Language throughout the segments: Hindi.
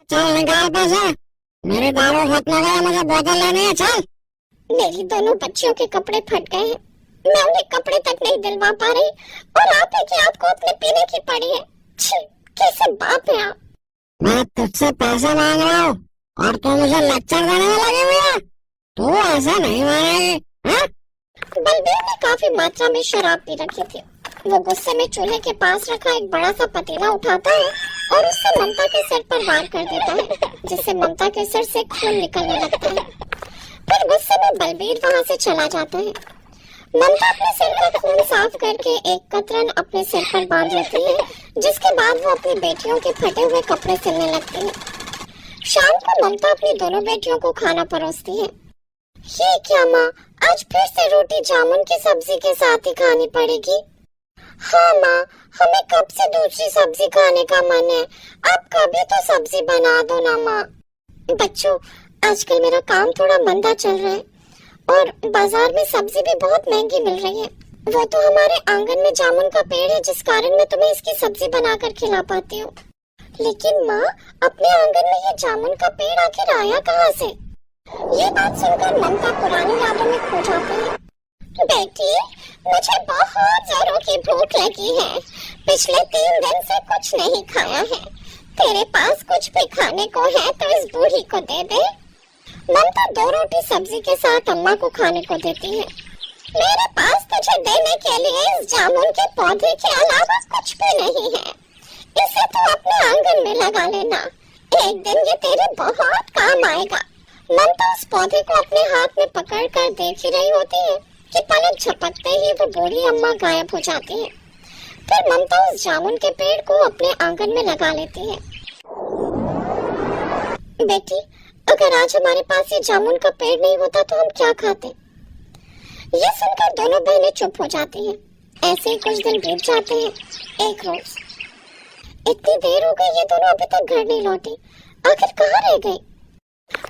चल निकाल पैसे। मेरे दारू खत्म हो गया, मुझे बोतल लेनी है। चल। मेरी दोनों बच्चियों के कपड़े फट गए हैं, मैं उन्हें कपड़े तक नहीं दिलवा पा रही और आप है कि आपको अपने पीने की पड़ी है। छी, कैसे बाप है आप। मैं तुझसे पैसे मांग रहा हूँ और तू मुझे लेक्चर देने में लगी हुई है। तू ऐसा नहीं मानेगी। हाँ? बलबीर ने काफी मात्रा में शराब पी रखी थी। वो गुस्से में चूल्हे के पास रखा एक बड़ा सा पतीला उठाता है और उससे ममता के सिर पर वार कर देता है, जिससे ममता के सिर से खून निकलने लगता है। फिर गुस्से में बलबीर वहाँ से चला जाता है। ममता अपने सिर का खून साफ करके एक कतरन अपने सिर पर बांध लेती है, जिसके बाद वो अपनी बेटियों के फटे हुए कपड़े सिलने लगती है। शाम को ममता अपनी दोनों बेटियों को खाना परोसती है। ये क्या माँ, आज फिर से रोटी जामुन की सब्जी के साथ ही खानी पड़ेगी। हाँ माँ, हमें कब से दूसरी सब्जी खाने का मन है, आप कभी तो सब्जी बना दो ना माँ। बच्चों, आजकल मेरा काम थोड़ा मंदा चल रहा है और बाजार में सब्जी भी बहुत महंगी मिल रही है। वो तो हमारे आंगन में जामुन का पेड़ है, जिस कारण मैं तुम्हें इसकी सब्जी बनाकर खिला पाती हूँ। लेकिन माँ, अपने आंगन में ये जामुन का पेड़ आखिर आया कहाँ से? ये बात सुनकर ममता पुरानी यादों में खो जाती है। बेटी, मुझे बहुत जोरों की भूख लगी है। पिछले 3 दिन से कुछ नहीं खाया है। तेरे पास कुछ भी खाने को है तो इस बूढ़ी को दे दे। ममता 2 रोटी सब्जी के साथ अम्मा को खाने को देती है। मेरे पास तुझे देने के लिए इस जामुन के पौधे के अलावा कुछ भी नहीं है। इसे तू अपने आंगन में लगा लेना, एक दिन ये तेरे बहुत काम आएगा। ममता उस पौधे को अपने हाथ में पकड़ कर देख ही रही होती है कि पलक झपकते ही वो बूढ़ी अम्मा गायब हो जाती है। फिर ममता उस जामुन के पेड़ को अपने आंगन में लगा लेती है। बेटी, अगर आज हमारे पास ये जामुन का पेड़ नहीं होता तो हम क्या खाते? ये सुनकर दोनों बहनें चुप हो जाती हैं। ऐसे ही कुछ दिन बीत जाते हैं। एक रोज इतनी देर हो गई, ये दोनों अभी तक घर नहीं लौटी। आखिर कहाँ रह गई?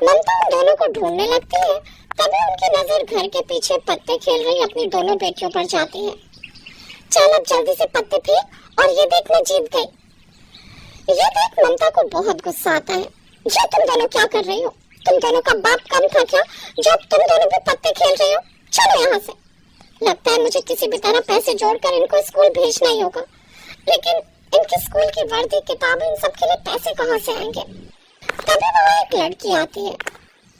ममता उन दोनों को ढूंढने लगती है। तभी उनकी नजर घर के पीछे पत्ते खेल रही अपनी दोनों बेटियों पर जाती है। चल अब जल्दी से पत्ते फेंक, और ये देख मैं जीत गई। ये देख ममता को बहुत गुस्सा आता है। ये तुम दोनों क्या कर रही हो? तुम दोनों का बाप कम था क्या, जब तुम दोनों भी पत्ते खेल रहे हो? चलो यहाँ से। लगता है मुझे किसी भी तरह पैसे जोड़कर इनको स्कूल भेजना ही होगा, लेकिन इनकी स्कूल की वर्दी, किताबें, इन सब के लिए पैसे कहाँ से आएंगे? तभी वहाँ एक लड़की आती है।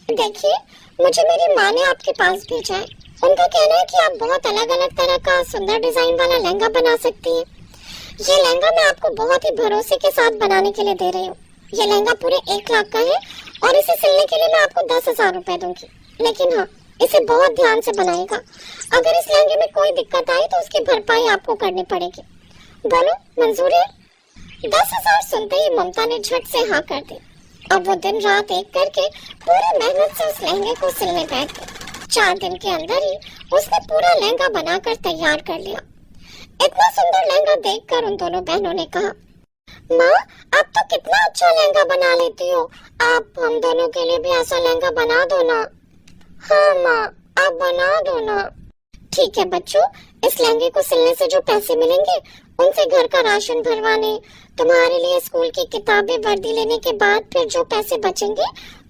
देखिए, मुझे मेरी माँ ने आपके पास भेजा है। उनका कहना है कि आप बहुत अलग अलग तरह का सुंदर डिजाइन वाला लहंगा बना सकती हैं। ये लहंगा मैं आपको बहुत ही भरोसे के साथ बनाने के लिए दे रही हूँ। ये लहंगा पूरे 1 लाख का है और इसे सिलने के लिए मैं आपको 10,000 रुपए दूंगी। लेकिन हाँ, इसे बहुत ध्यान से बनाएगा। अगर इस लहंगे में कोई दिक्कत आई तो उसकी भरपाई आपको करनी पड़ेगी। बोलो, मंजूर है? 10,000 सुनते ही ममता ने झट से हाँ कर दी। अब वो दिन रात एक करके पूरी मेहनत से उस लहंगे को सिलने बैठ गई। 4 दिन के अंदर ही उसने पूरा लहंगा बनाकर तैयार कर लिया। इतना सुंदर लहंगा देखकर उन दोनों बहनों ने कहा, माँ, आप तो कितना अच्छा लहंगा बना लेती हो। आप हम दोनों के लिए भी ऐसा लहंगा बना दो ना। हाँ माँ, आप बना दो ना। ठीक है बच्चों, इस लहंगे को सिलने से जो पैसे मिलेंगे उनसे घर का राशन भरवाने, तुम्हारे लिए स्कूल की किताबें, वर्दी लेने के बाद फिर जो पैसे बचेंगे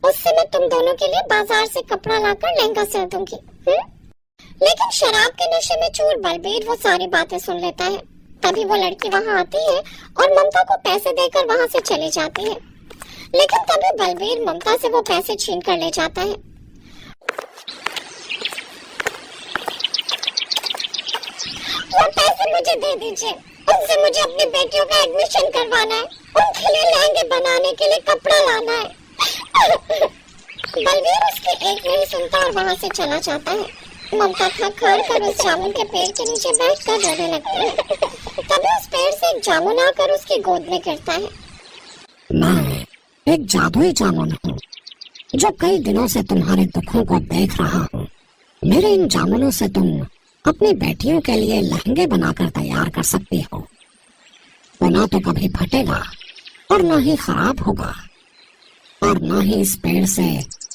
उससे मैं तुम दोनों के लिए बाजार से कपड़ा लाकर लहंगा सिल दूंगी। लेकिन शराब के नशे में चूर बलबीर वो सारी बातें सुन लेता है। तभी वो लड़की वहाँ आती है और ममता को पैसे देकर वहाँ से चली जाती है। लेकिन तभी बलबीर ममता से वो पैसे छीन कर ले जाता है। वो पैसे मुझे दे दीजिए, उनसे मुझे अपनी बेटियों का एडमिशन करवाना है, उनके लिए लहंगे बनाने के लिए कपड़ा लाना है। बलबीर उसकी एक नहीं सुनता और वहाँ से चला जाता है। ममता थक हार कर उस जामुन के पेड़ के नीचे बैठकर रोने लगती है। तभी उस पेड़ से एक जामुन आकर उसकी गोद में गिरता है। मैं एक जादुई जामुन हूँ जो कई दिनों से तुम्हारे दुखों को देख रहा हूँ। मेरे इन जामुनों से तुम अपनी बेटियों के लिए लहंगे बनाकर तैयार कर सकती हो। वो ना तो कभी फटेगा और ना ही खराब होगा, और ना ही इस पेड़ से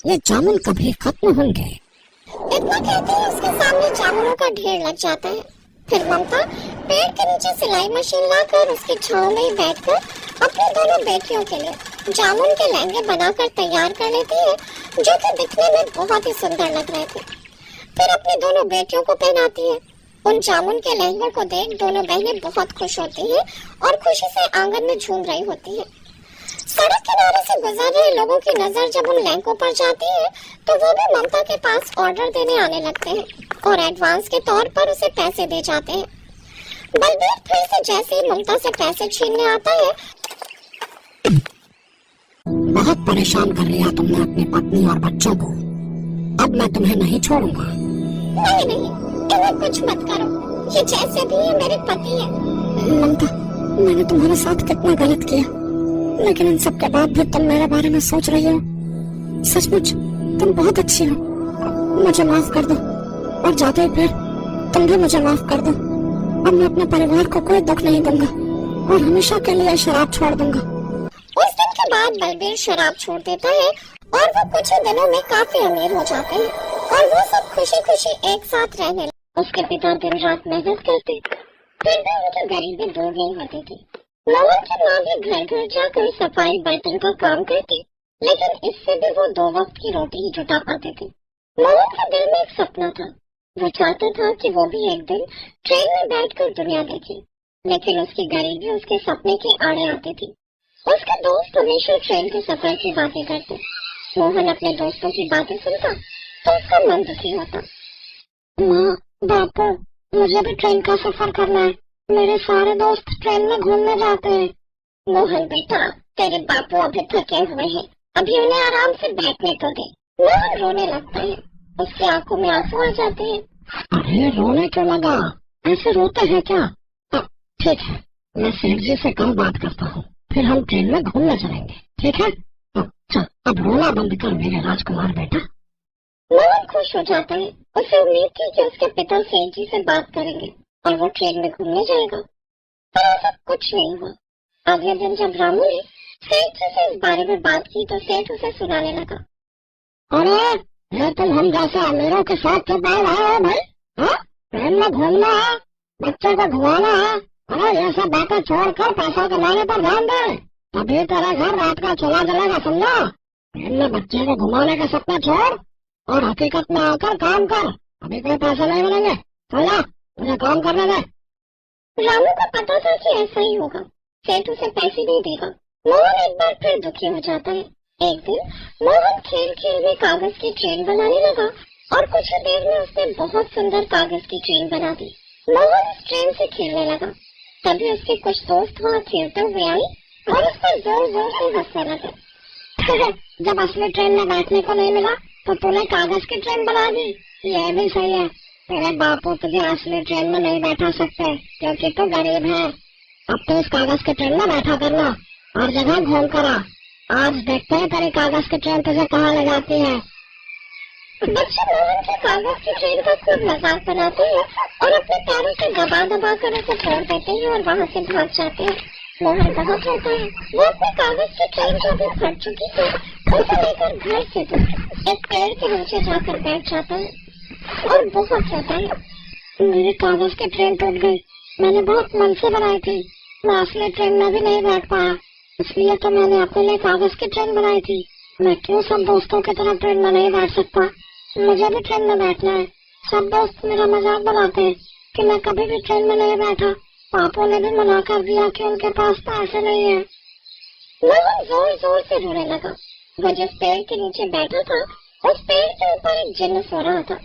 ये जामुन कभी खत्म होंगे। इतना कहते ही उसके सामने जामुनों का ढेर लग जाता है। फिर ममता पेड़ के नीचे सिलाई मशीन लाकर उसकी छांव में बैठकर अपनी दोनों बेटियों के लिए जामुन के लहंगे बनाकर तैयार कर लेती है, जो कि दिखने में बहुत ही सुंदर लग रहे थे। फिर अपनी दोनों बेटियों को पहनाती है। उन जामुन के लहंगों को देख दोनों बहनें बहुत खुश होती हैं और खुशी से आंगन में झूम रही होती है। सड़क किनारे से गुजर रहे लोगों की नजर जब उन लहंगों पर जाती है तो वो भी ममता के पास ऑर्डर देने आने लगते हैं और एडवांस के तौर पर उसे पैसे दे जाते हैं। बलबीर फिर से जैसे ही ममता से पैसे छीनने आता है, बहुत परेशान कर लिया तुमने अपनी पत्नी और बच्चों को। अब मैं तुम्हें नहीं छोड़ूंगा। नहीं नहीं, इन्हें कुछ मत करो, ये जैसे भी ये मेरे पति है। ममता, मैंने तुम्हारे साथ कितना गलत किया, लेकिन इन सब के बाद भी तुम मेरे बारे में सोच रही हो। सचमुच तुम बहुत अच्छी हो। मुझे माफ कर दो और जाते ही फिर तुम भी मुझे माफ कर दो। अब मैं अपने परिवार को कोई दुख नहीं दूंगा और हमेशा के लिए शराब छोड़ दूंगा। उस दिन के बाद बलबीर शराब छोड़ देता है और वो कुछ ही दिनों में काफी अमीर हो जाते हैं और वो सब खुशी खुशी एक साथ रहने लगे। उसके पिता दिन रात मेहनत करते, फिर भी उनकी गरीबी दूर नहीं होती थी। मोहन की माँ भी घर घर जाकर सफाई बर्तन का काम करती, लेकिन इससे भी वो 2 वक्त की रोटी ही जुटा पाते थे। मोहन के दिल में एक सपना था। वो चाहता था कि वो भी एक दिन ट्रेन में बैठकर दुनिया देखे, लेकिन उसकी गरीबी उसके सपने के आड़े आती थी। उसके दोस्त हमेशा ट्रेन के सफर की बातें करते। मोहन अपने दोस्तों की बातें सुनता तो उसका मन दुखी होता। माँ, बापू, मुझे भी ट्रेन का सफर करना है। मेरे सारे दोस्त ट्रेन में घूमने जाते हैं। मोहन बेटा, तेरे बापू अभी थके हुए हैं, अभी उन्हें आराम से बैठने तो दे। मोहन रोने लगता है, उसकी आंखों में आंसू आ जाते हैं। अरे रोने क्यों लगा? ऐसे रोते हैं क्या? ठीक है, मैं सेठ जी से कल बात करता हूँ, फिर हम ट्रेन में घूमने चलेंगे। ठीक है? अच्छा, अब रोना बंद कर मेरे राजकुमार बेटा। मोहन खुश हो जाता है। उसे उम्मीद थी कि उसके पिता सेठ जी से बात करेंगे और वो ट्रेन में घूमने जाएगा, पर ऐसा कुछ नहीं हुआ। अगले दिन जब रामू ने सेठ जी से इस बारे में बात की तो सेठ उसे सुनाने लगा। अरे ये तुम हम जैसे अमीरों के साथ क्यों बैठ रहे हो भाई? ट्रेन में घूमना है, बच्चे को घुमाना है। अरे ये सब बातें छोड़कर पैसा कमाने पर ध्यान दे, तभी तेरा घर रात का चला जलेगा, समझा? ट्रेन में बच्चे को घुमाने का सपना छोड़ और हकीकत में आकर काम कर। अभी कोई पैसे नहीं मिलेंगे, समझा? मुझे काम करने दे। रामू को पता था कि ऐसा ही होगा, सेठ उसे पैसे नहीं देगा। मोहन एक बार फिर दुखी हो जाता है। एक दिन मोहन खेल खेल में कागज की ट्रेन बनाने लगा और कुछ ही देर में उसने बहुत सुंदर कागज की ट्रेन बना दी। मोहन इस ट्रेन से खेलने लगा, तभी उसके कुछ दोस्त वहाँ खेलते हुए आए और उस पर जोर जोर से हंसने लगे। जब असली ट्रेन में बैठने को नहीं मिला तो तूने कागज की ट्रेन बना दी। ये भी सही है, तेरे बापू तुझे असली ट्रेन में नहीं बैठा सकते क्योंकि तू गरीब है। अब तो इस कागज की ट्रेन में बैठा करना और जगह घूम कर आ। आज देखते हैं तेरी कागज की ट्रेन तुझे कहाँ ले जाती है। बच्चे मोहन के कागज की ट्रेन का खूब मजाक बनाते हैं और अपने पैरों से दबा दबा कर उसे तोड़ देते हैं और वहाँ से भाग जाते हैं। मोहन बहुत रोता है। वो अपने कागज की ट्रेन जो भी फट चुकी थी उसे लेकर घर से दूर एक पेड़ के नीचे जाकर बैठ जाता है और बहुत रोता है। मेरी कागज की ट्रेन टूट गई, मैंने बहुत मन से बनाई थी, मैं असली ट्रेन में भी नहीं बैठ पाया, इसलिए तो मैंने अपने लिए कागज की ट्रेन बनाई थी। मैं क्यों सब दोस्तों की तरह ट्रेन में नहीं बैठ सकता? मुझे भी ट्रेन में बैठना है। सब दोस्त मेरा मजाक बनाते हैं कि मैं कभी भी ट्रेन में नहीं बैठा। पापा ने भी मना कर दिया कि उनके पास पैसे नहीं है। मोहन जोर जोर से रोने लगा। वो जिस पेड़ के नीचे बैठा था उस पेड़ के ऊपर एक जिन्न सो रहा था।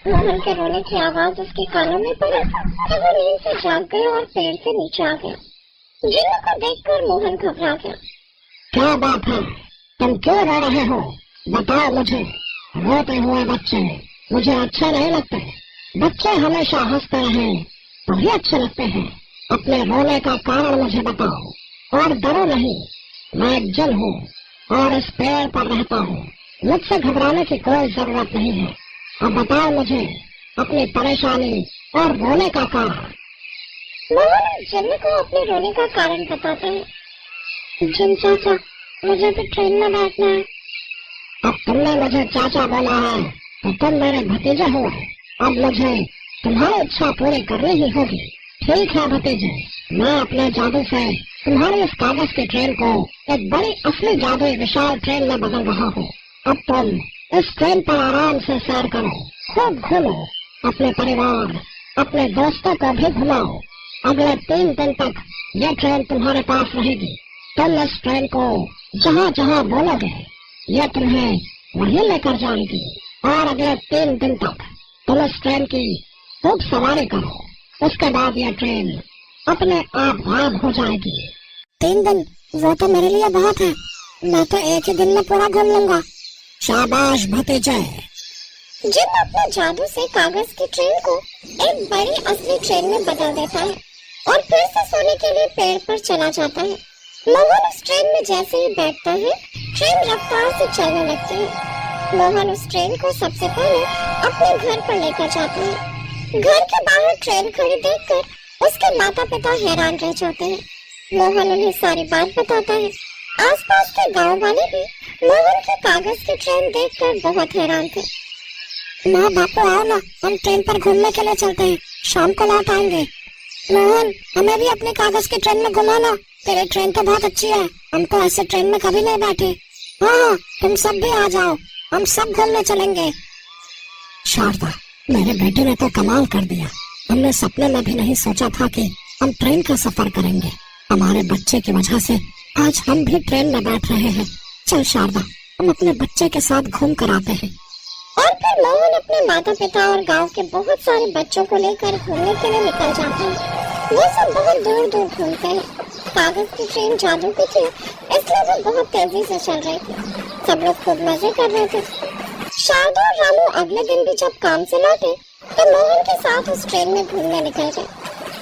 मोहन के रोने की आवाज उसके कानों में पड़ी तो वो नींद से जाग गया और पेड़ से नीचे आ गया। जिन्न को देखकर मोहन घबरा गया। क्या बात है, तुम क्यों रो रहे हो? बताओ मुझे। रोते हुए बच्चे मुझे अच्छे नहीं लगते। बच्चे हमेशा हंसते रहें तभी अच्छे लगते हैं। अपने रोने का कारण मुझे बताओ और डरो नहीं। मैं एक जिन्न हूँ और इस पेड़ पर रहता हूँ। मुझसे घबराने की कोई जरूरत नहीं है। अब बताओ मुझे अपनी परेशानी और रोने का कारण। मोहन जिन्न को अपने रोने का कारण बताते हैं। जिन्न चाचा, मुझे भी ट्रेन में बैठना है। अब तुमने मुझे चाचा बोला है तो तुम मेरे भतीजे हो। अब मुझे तुम्हारी इच्छा पूरी करनी ही होगी। ठीक है भतीजे, मैं अपने जादू से तुम्हारी इस कागज की ट्रेन को एक बड़ी असली जादुई विशाल ट्रेन में बदल रहा हूँ। अब तुम इस ट्रेन पर आराम से सैर करो, खूब घूमो, अपने परिवार, अपने दोस्तों को भी घुमाओ। अगले 3 दिन तक ये ट्रेन तुम्हारे पास रहेगी। तुम इस ट्रेन को जहाँ जहाँ बोलोगे ये तुम्हें वहीं लेकर जाएगी, और अगले 3 दिन तक तुम इस ट्रेन की खूब सवारी करो। उसके बाद यह ट्रेन अपने आप गायब हो जाएगी। 3 दिन वो तो मेरे लिए बहुत है, मैं तो एक ही दिन में पूरा घूम लूंगा। शाबाश भतीजे। जिन अपने जादू से कागज की ट्रेन को एक बड़ी असली ट्रेन में बदल देता है और फिर से सोने के लिए पेड़ पर चला जाता है। मोहन उस ट्रेन में जैसे ही बैठता है, ट्रेन रफ्तार से चलने लगती है। मोहन उस ट्रेन को सबसे पहले अपने घर पर लेकर जाता है। घर के बाहर ट्रेन खड़ी देखकर उसके माता पिता हैरान रह जाते हैं। मोहन उन्हें सारी बात बताता है। आसपास के गांव वाले भी मोहन की कागज की ट्रेन देखकर बहुत हैरान थे। माँ बापू आओ ना, हम ट्रेन पर घूमने के लिए चलते हैं, शाम को लौट आएंगे। मोहन हमें भी अपने कागज की ट्रेन में घुमाना, तेरी ट्रेन तो बहुत अच्छी है, हम तो ऐसे ट्रेन में कभी नहीं बैठे। हाँ तुम सब भी आ जाओ, हम सब घूमने चलेंगे। शारदा, मेरे बेटे ने तो कमाल कर दिया। हमने सपने में भी नहीं सोचा था कि हम ट्रेन का सफर करेंगे। हमारे बच्चे की वजह से आज हम भी ट्रेन में बैठ रहे हैं। चल शारदा, हम अपने बच्चे के साथ घूम कर आते हैं। और फिर मोहन अपने माता पिता और गांव के बहुत सारे बच्चों को लेकर घूमने के लिए निकल जाते हैं। वो सब बहुत दूर दूर घूमते हैं। कागज की ट्रेन जादू की थी, इसलिए वो बहुत तेजी से चल रही थी। सब लोग खूब मजे कर रहे थे। शारदा और रामू अगले दिन भी जब काम से लौटे तो मोहन के साथ उस ट्रेन में घूमने निकल गए।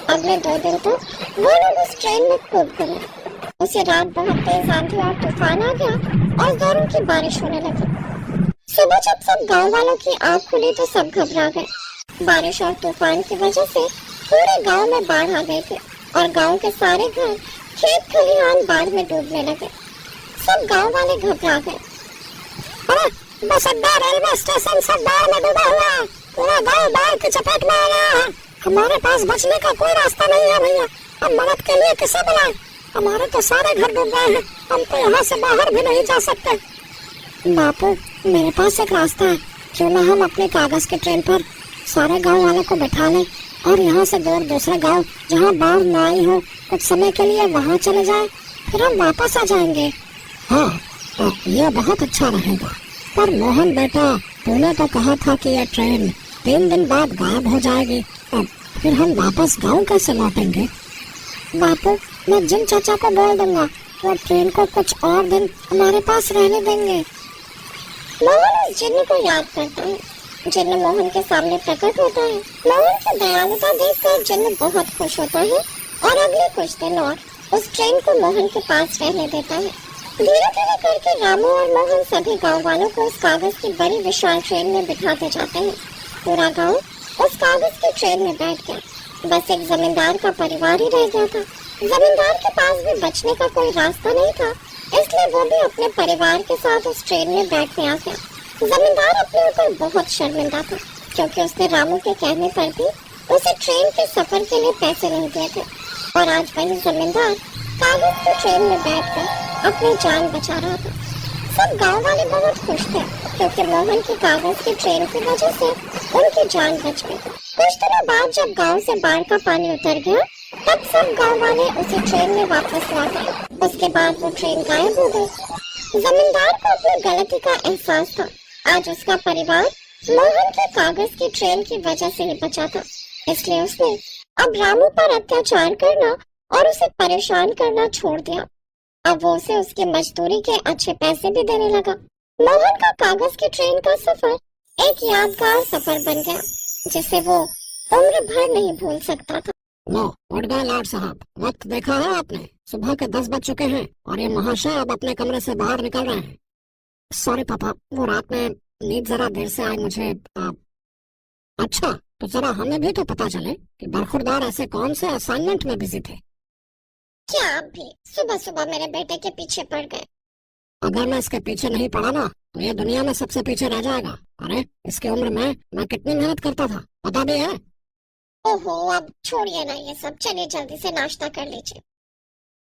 अगले 2 दिन तो वो लोग उस ट्रेन में खूब घूमे। उसी रात बहुत तेज आंधी और तूफान आ गया और जोरों की बारिश होने लगी। सुबह जब सब गांव वालों की आंख खुली तो सब घबरा गए। बारिश और तूफान की वजह से पूरे गांव में बाढ़ आ गई थी और गांव के सारे घर, खेत खलिहान बाढ़ में डूबने लगे। सब गांव वाले घबरा गए। अरे बस अड्डा, रेलवे स्टेशन सब बाढ़ में डूबा हुआ है, पूरा गांव बाढ़ की चपेट में आ गया है। हमारे पास बचने का कोई रास्ता नहीं है भैया, हम मदद के लिए किसे बुलाएं? हमारे तो सारे घर डूब गए हैं, हम तो यहाँ से बाहर भी नहीं जा सकते। बापू, मेरे पास एक रास्ता है, क्यों ना हम अपने कागज की ट्रेन पर सारे गांव वालों को बैठा लें और यहाँ से दूर दूसरे गांव जहाँ बाढ़ न आई हो कुछ समय के लिए वहाँ चले जाएं, फिर हम वापस आ जाएंगे। हाँ तो ये बहुत अच्छा रहेगा। पर मोहन बेटा, तूने तो कहा था कि ये ट्रेन 3 दिन बाद गायब हो जाएगी, अब फिर हम वापस गांव कैसे लौटेंगे? बापू, मैं जिन चाचा को बोल दूंगा, वो ट्रेन को कुछ और दिन हमारे पास रहने देंगे। मोहन उस जिन्न को याद करता है। जिन्न मोहन के सामने प्रकट होता है। मोहन की दयालुता देखकर जिन्न बहुत खुश होता है और अगले कुछ दिन और उस ट्रेन को मोहन के पास रहने देता है। धीरे धीरे करके रामू और मोहन सभी गांव वालों को उस कागज की बड़ी विशाल ट्रेन में बिठाते जाते हैं। पूरा गांव उस कागज की ट्रेन में बैठ गया। बस एक जमींदार का परिवार ही रह गया था। जमींदार के पास भी बचने का कोई रास्ता नहीं था, इसलिए वो भी अपने परिवार के साथ उस ट्रेन में बैठने आ गया। जमींदार अपने ऊपर बहुत शर्मिंदा था, क्योंकि उसने रामू के कहने पर भी उसे ट्रेन के सफर के लिए पैसे नहीं दिए थे। और आज वही जमींदार कागज की ट्रेन में बैठकर अपनी जान बचा रहा था। सब गांव वाले बहुत खुश थे, क्योंकि मोहन की कागज की ट्रेन की वजह से उनकी जान बच गई। कुछ दिनों बाद जब गांव से बाढ़ का पानी उतर गया, तब सब गांव वाले उसी ट्रेन में वापस लौटे। उसके बाद वो ट्रेन गायब हो गई। जमींदार को अपनी गलती का एहसास था। आज उसका परिवार मोहन की कागज की ट्रेन की वजह से ही बचा था, इसलिए उसने अब रामू पर अत्याचार करना और उसे परेशान करना छोड़ दिया। अब वो उसे उसकी मजदूरी के अच्छे पैसे भी देने लगा। मोहन का कागज की ट्रेन का सफर एक यादगार सफर बन गया, जिसे वो उम्र भर नहीं भूल सकता था। लो उठ गए लाड साहब, वक्त देखा है आपने? सुबह के 10 बज चुके हैं और ये महाशय अब अपने कमरे से बाहर निकल रहे हैं। सॉरी पापा, वो रात में नींद जरा देर से आई मुझे। अच्छा तो जरा हमें भी तो पता चले कि बरखुरदार ऐसे कौन से असाइनमेंट में बिजी थे। क्या आप भी सुबह सुबह मेरे बेटे के पीछे पड़ गए? अगर मैं इसके पीछे नहीं पड़ा ना तो ये दुनिया में सबसे पीछे रह जाएगा। अरे इसकी उम्र में मैं कितनी मेहनत करता था पता भी है। ओहो, अब छोड़िए ना ये सब, चलिए जल्दी से नाश्ता कर लीजिए।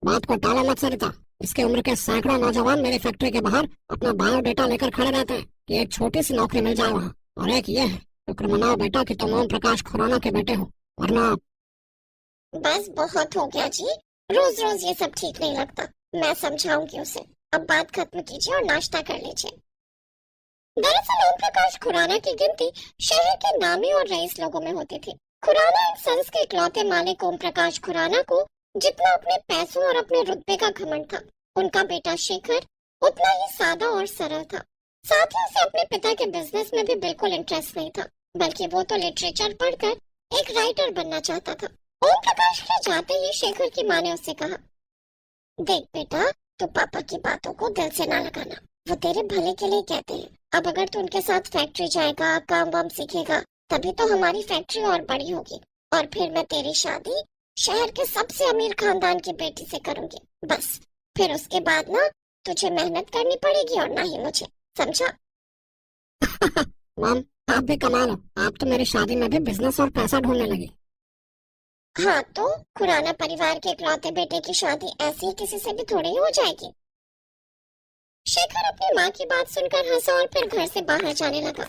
बात को टाला मत सरिता। इसके उम्र के सैकड़ों नौजवान मेरी फैक्ट्री के बाहर अपना बायोडेटा लेकर खड़े रहते हैं कि एक छोटी सी नौकरी मिल जाए वहाँ। और एक ये है, शुक्र मनाओ बेटा कि तुम ओम प्रकाश खुराना के बेटे हो, वरना। बस बहुत हो गया जी, रोज रोज ये सब ठीक नहीं लगता। मैं समझाऊंगी उसे। अब बात खत्म कीजिए और नाश्ता कर लीजिए। दरअसल ओम प्रकाश खुराना की गिनती शहर के नामी और रईस लोगों में होती थी। खुराना एक संस के इकलौते मालिक ओम प्रकाश खुराना को जितना अपने पैसों और अपने रुतबे का घमंड था, उनका बेटा शेखर उतना ही सादा और सरल था। साथ ही उसे अपने पिता के बिजनेस में भी बिल्कुल इंटरेस्ट नहीं था, बल्कि वो तो लिटरेचर पढ़कर एक राइटर बनना चाहता था। ओम प्रकाश के जाते ही शेखर की माँ ने उससे कहा, देख बेटा, तू पापा की बातों को दिल से ना लगाना, वो तेरे भले के लिए कहते हैं। अब अगर तू उनके साथ फैक्ट्री जाएगा, काम वाम सीखेगा, तभी तो हमारी फैक्ट्री और बड़ी होगी, और फिर मैं तेरी शादी शहर के सबसे अमीर खानदान की बेटी से करूंगी। बस फिर उसके बाद ना तुझे मेहनत करनी पड़ेगी और ना ही मुझे, समझा? मॉम, आप भी कमाल हो, आप तो मेरी शादी में भी बिजनेस और पैसा ढूंढने लगी। हाँ तो खुराना परिवार के इकलौते बेटे की शादी ऐसी ही किसी से भी थोड़ी ही हो जाएगी। शेखर अपनी माँ की बात सुनकर हंसा और फिर घर से बाहर जाने लगा।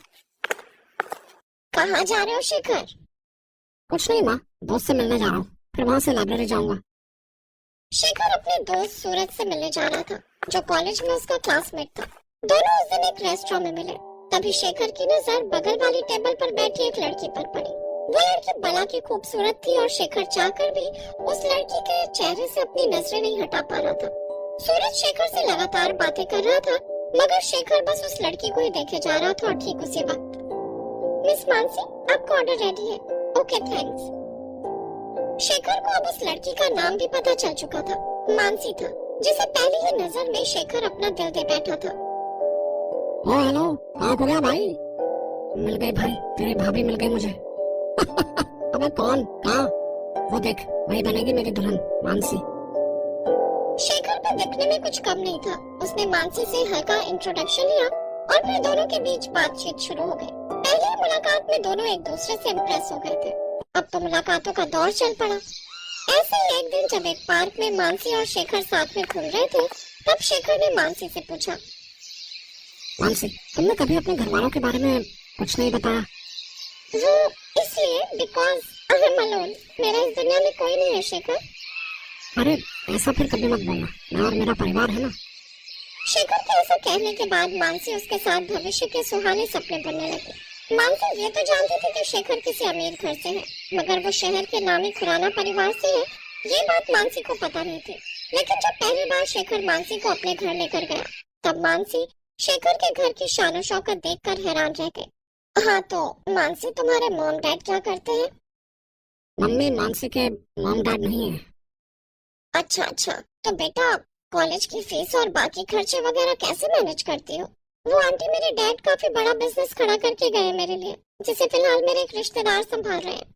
कहाँ जा रहे हो शेखर? कुछ नहीं माँ, दोस्त से मिलने जा रहा हूँ, फिर वहाँ से लाइब्रेरी जाऊंगा। शेखर अपने दोस्त सूरज से मिलने जा रहा था, जो कॉलेज में उसका क्लासमेट था। दोनों उस दिन एक रेस्टोरेंट में मिले। तभी शेखर की नजर बगल वाली टेबल पर बैठी एक लड़की पर पड़ी। वो लड़की बला की खूबसूरत थी और शेखर चाहकर भी उस लड़की के चेहरे से अपनी नजरें नहीं हटा पा रहा था। सूरज शेखर से लगातार बातें कर रहा था, मगर शेखर बस उस लड़की को ही देखे जा रहा था। और ठीक उसी वक्त, मिस मानसी, आपका ऑर्डर रेडी है। Okay thanks. शेखर को अब उस लड़की का नाम भी पता चल चुका था, मानसी था, जिसे पहली ही नजर में शेखर अपना दिल दे बैठा था। ओ हेलो, कहाँ हो गया भाई? मिल गई भाई, तेरी भाभी मिल गई मुझे। अबे कौन, कहाँ? वो देख, वही बनेगी मेरी दुल्हन, मानसी। शेखर को दिखने में कुछ कम नहीं था। उसने मानसी से हल्का इंट्रोडक्शन लिया और फिर दोनों के बीच बातचीत शुरू हो गई। पहली मुलाकात में दोनों एक दूसरे से इम्प्रेस हो गए थे। अब तो मुलाकातों का दौर चल पड़ा। ऐसे ही एक दिन जब एक पार्क में मानसी और शेखर साथ में घूम रहे थे, तब शेखर ने मानसी से पूछा, मानसी, तुमने कभी अपने घर वालों के बारे में कुछ नहीं बताया? वो इसलिए बिकॉज आई एम अलोन। मेरा इस दुनिया में कोई नहीं है शेखर। अरे ऐसा फिर कभी मत बोलना, मैं और मेरा परिवार है ना। शेखर के ऐसा कहने के बाद मानसी उसके साथ भविष्य के सुहाने सपने बुनने लगी। मानसी ये तो जानती थी कि शेखर किसी अमीर घर से है, मगर वो शहर के नामी खुराना परिवार से है, ये बात मानसी को पता नहीं थी। लेकिन जब पहली बार शेखर मानसी को अपने घर लेकर गया, तब मानसी शेखर के घर की शान शौकत देखकर हैरान रह गई। हाँ तो मानसी, तुम्हारे मॉम डैड क्या करते हैं? मम्मी मानसी के मॉम डैड नहीं है। अच्छा, तो बेटा कॉलेज की फीस और बाकी खर्चे वगैरह कैसे मैनेज करती हो? वो आंटी, मेरे डैड काफी बड़ा बिजनेस खड़ा करके गए मेरे लिए, जिसे फिलहाल मेरे एक रिश्तेदार संभाल रहे हैं।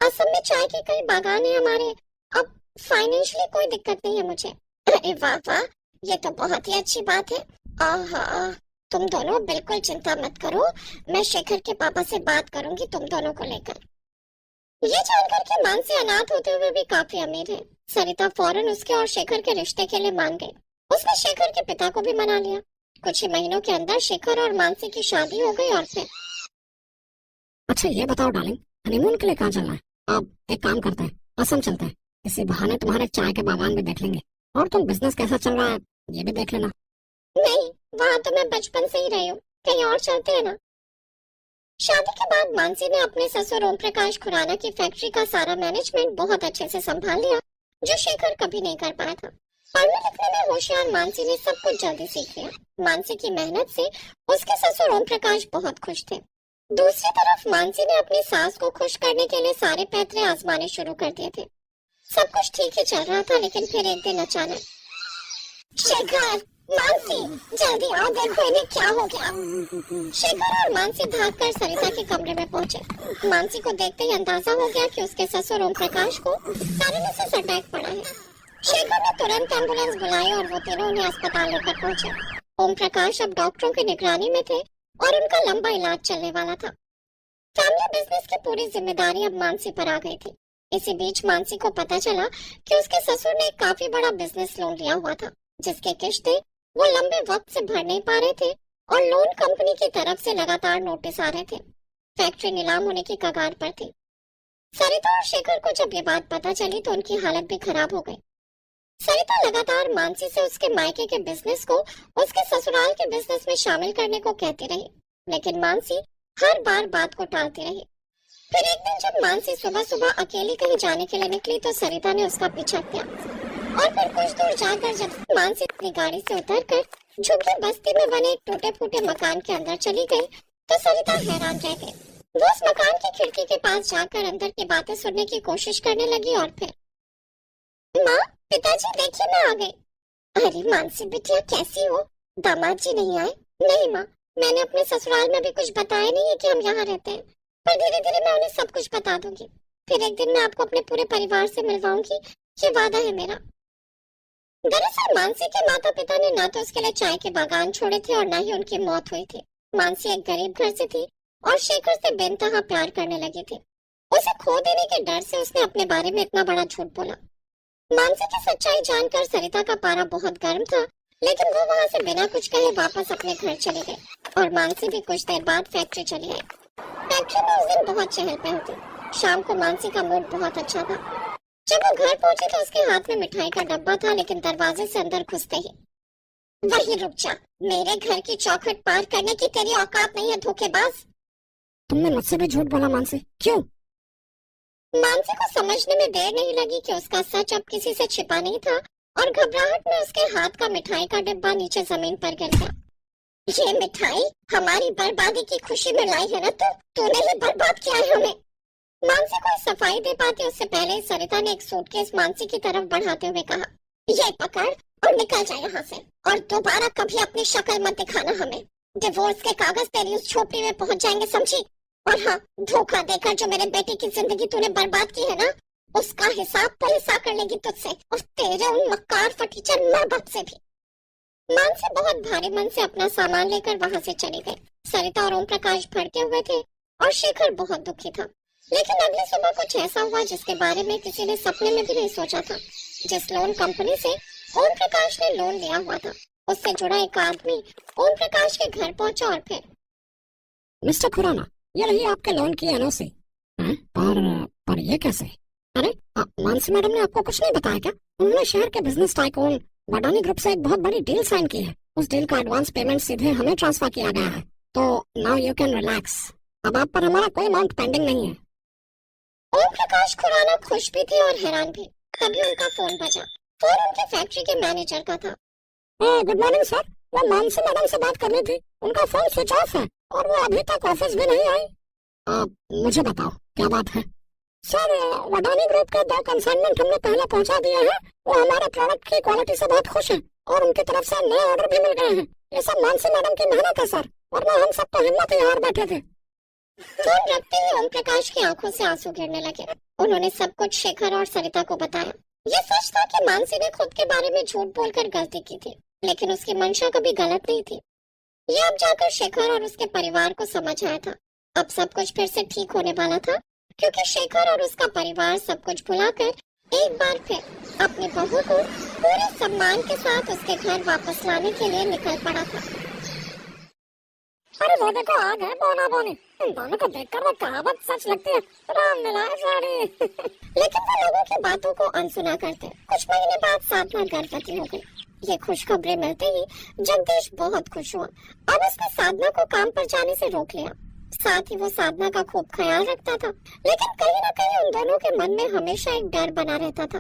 असम में चाय के कई बागान है हमारे। अब फाइनेंशियली कोई दिक्कत नहीं है मुझे। अरे वाह वाह, ये तो बहुत ही अच्छी बात है। आहा, तुम दोनों बिल्कुल चिंता मत करो, मैं शेखर के पापा से बात करूंगी तुम दोनों को लेकर। ये जानकर कि मानसी अनाथ होते हुए भी काफी अमीर है, सरिता फौरन उसके और शेखर के रिश्ते के लिए मान गई। उसने शेखर के पिता को भी मना लिया। कुछ ही महीनों के अंदर शेखर और मानसी की शादी हो गई। और फिर अच्छा ये बताओ डार्लिंग, हनीमून के लिए कहाँ चलना है? अब एक काम करते हैं, असम चलते हैं, इसी बहाने तुम्हारे चाय के बागान भी देख लेंगे, और तुम बिजनेस कैसा चल रहा है ये भी देख लेना। नहीं, वहाँ तो मैं बचपन से ही रही हूँ, कहीं और चलते हैं ना। शादी के बाद मानसी ने अपने ससुर ओम प्रकाश खुराना की फैक्ट्री का सारा मैनेजमेंट बहुत अच्छे से संभाल लिया, जो शेखर कभी नहीं कर पाया था। पढ़ने लिखने में होशियार मानसी ने सब कुछ जल्दी सीख लिया। मानसी की मेहनत से उसके ससुर ओम प्रकाश बहुत खुश थे। दूसरी तरफ मानसी ने अपनी सास को खुश करने के लिए सारे पैतरे आजमाने शुरू कर दिए थे। सब कुछ ठीक ही चल रहा था, लेकिन फिर एक दिन अचानक, शेखर, मानसी, जल्दी आओ, देखो इन्हें क्या हो गया। शेखर और मानसी भागकर सरिता के कमरे में पहुंचे। मानसी को देखते ही अंदाजा हो गया कि उसके ससुर ओम प्रकाश को पैरालिसिस अटैक पड़ा है। शेखर ने तुरंत एम्बुलेंस बुलाई और वो तीनों उन्हें अस्पताल लेकर पहुंचे। ओम प्रकाश अब डॉक्टरों की निगरानी में थे और उनका लंबा इलाज चलने वाला था। फैमिली बिजनेस की पूरी जिम्मेदारी अब मानसी पर आ गई थी। इसी बीच मानसी को पता चला कि उसके ससुर ने एक काफी बड़ा बिजनेस लोन लिया हुआ था, जिसके किश्तें वो लंबे वक्त से भर नहीं पा रहे थे और लोन कंपनी की तरफ से लगातार नोटिस आ रहे थे। फैक्ट्री नीलाम होने की कगार पर थी। सरिता और शेखर को जब ये बात पता चली तो उनकी हालत भी खराब हो गई। सरिता लगातार मानसी से उसके मायके के बिजनेस को उसके ससुराल के बिजनेस में शामिल करने को कहती रही, लेकिन मानसी हर बार बात को टालती रही। फिर एक दिन जब मानसी सुबह सुबह अकेली कहीं जाने के लिए निकली तो सरिता ने उसका पीछा किया और फिर कुछ दूर जाकर जब मानसी अपनी गाड़ी से उतरकर झुग्गी बस्ती में बने एक टूटे फूटे मकान के अंदर चली गई तो सरिता हैरान रह गई। वो उस मकान की खिड़की के पास जाकर अंदर की बातें सुनने की कोशिश करने लगी और फिर, माँ, पिताजी देखिए मैं आ गई। अरे मानसी बिटिया, कैसी हो? दामाद जी नहीं आए? नहीं माँ, मैंने अपने ससुराल में भी कुछ बताया नहीं है कि हम यहाँ रहते हैं, पर धीरे धीरे मैं उन्हें सब कुछ बता दूंगी। फिर एक दिन मैं आपको अपने पूरे परिवार से मिलवाऊंगी, ये वादा है मेरा। दरअसल मानसी के माता पिता ने ना तो उसके लिए चाय के बागान छोड़े थे और ना ही उनकी मौत हुई थी। मानसी एक गरीब घर से थी और शेखर से बेनतहा प्यार करने लगी थी। उसे खो देने के डर से उसने अपने बारे में इतना बड़ा झूठ बोला। मानसी की सच्चाई जानकर सरिता का पारा बहुत गर्म था, लेकिन वो वहाँ से बिना कुछ कहे वापस अपने घर चले गए और मानसी भी कुछ देर बाद फैक्ट्री चली आई। फैक्ट्री में उस दिन बहुत चहल पहल थी। शाम को मानसी का मूड बहुत अच्छा था। जब वो घर पहुंची तो उसके हाथ में मिठाई का डब्बा था, लेकिन दरवाजे से अंदर घुसते ही, वही रुक जा, मेरे घर की चौखट पार करने की तेरी औकात नहीं है धोखेबाज। तुमने मुझसे भी झूठ बोला मानसी, क्यों? मानसी को समझने में देर नहीं लगी कि उसका सच अब किसी से छिपा नहीं था और घबराहट में उसके हाथ का मिठाई का डिब्बा नीचे जमीन पर गिर गया। ये मिठाई हमारी बर्बादी की खुशी में लाई है ना, तूने ही बर्बाद किया है हमें। मानसी को सफाई दे पाती उससे पहले सरिता ने एक सूटकेस मानसी की तरफ बढ़ाते हुए कहा, ये पकड़ और निकल जाए यहाँ से और दोबारा कभी अपनी शक्ल मत दिखाना हमें। डिवोर्स के कागज तेरी उस झोपड़ी में पहुँच जाएंगे, समझी? और हाँ, धोखा देकर जो मेरे बेटे की जिंदगी तूने बर्बाद की है ना, उसका हिसाब पुलिस आकर लेगी तुझसे और तेरे उन मक्कार फटीचर माँ बाप से भी। मानसी बहुत भारी मन से अपना सामान लेकर वहाँ से चली गई। सरिता और ओम प्रकाश भड़के हुए थे और शेखर बहुत दुखी था। लेकिन अगली सुबह कुछ ऐसा हुआ जिसके बारे में किसी ने सपने में भी नहीं सोचा था। जिस लोन कंपनी से ओम प्रकाश ने लोन लिया हुआ था, उससे जुड़ा एक आदमी ओम प्रकाश के घर पहुंचा और फिर, मिस्टर खुराना, ये रही आपके लोन की एनओसी। पर ये कैसे? अरे मानसी मैडम ने आपको कुछ नहीं बताया क्या? उन्होंने शहर के बिजनेस टाइकून वडानी ग्रुप से एक बहुत बड़ी डील साइन की है। उस डील का एडवांस पेमेंट सीधे हमें ट्रांसफर किया गया है, तो नाउ यू कैन रिलैक्स। अब आप पर हमारा कोई अमाउंट पेंडिंग नहीं है। ओम प्रकाश खुराना खुश भी थे और हैरान भी। तभी उनका फोन बजा। फोन उनके फैक्ट्री के मैनेजर का था। गुड मॉर्निंग सर, वो मानसी मैडम से बात करनी थी। उनका फोन स्विच ऑफ है और वो अभी तक ऑफिस भी नहीं आई। मुझे बताओ क्या बात है? सर, वडानी ग्रुप के 2 कंसाइनमेंट हमने पहले पहुंचा दिए हैं। वो हमारे प्रोडक्ट की क्वालिटी से बहुत खुश हैं और उनकी तरफ से नए ऑर्डर भी मिल गए हैं। ये सब मानसी मैडम की मेहनत है सर, वरना हम सब तो हिम्मत ही हार बैठे थे। फोन रखते ही ओम प्रकाश की आंखों से आंसू गिरने लगे। उन्होंने सब कुछ शेखर और सरिता को बताया। ये सच था कि मानसी ने खुद के बारे में झूठ बोलकर गलती की थी, लेकिन उसकी मंशा कभी गलत नहीं थी। ये अब जाकर शेखर और उसके परिवार को समझ आया था। अब सब कुछ फिर से ठीक होने वाला था, क्योंकि शेखर और उसका परिवार सब कुछ भुलाकर एक बार फिर अपनी बहू को पूरे सम्मान के साथ उसके घर वापस लाने के लिए निकल पड़ा था। अरे वो देखो आ गए बोना बोनी। इन दोनों को देखकर वो कहावत सच लगती है, राम मिलाए साड़ी। लेकिन वो लोगों की बातों को अनसुना करते। कुछ महीने बाद साधना गर्भवती हो गई। ये खुशखबरी मिलते ही जगदीश बहुत खुश हुआ। अब उसने साधना को काम पर जाने से रोक लिया। साथ ही वो साधना का खूब ख्याल रखता था, लेकिन कहीं न कहीं उन दोनों के मन में हमेशा एक डर बना रहता था,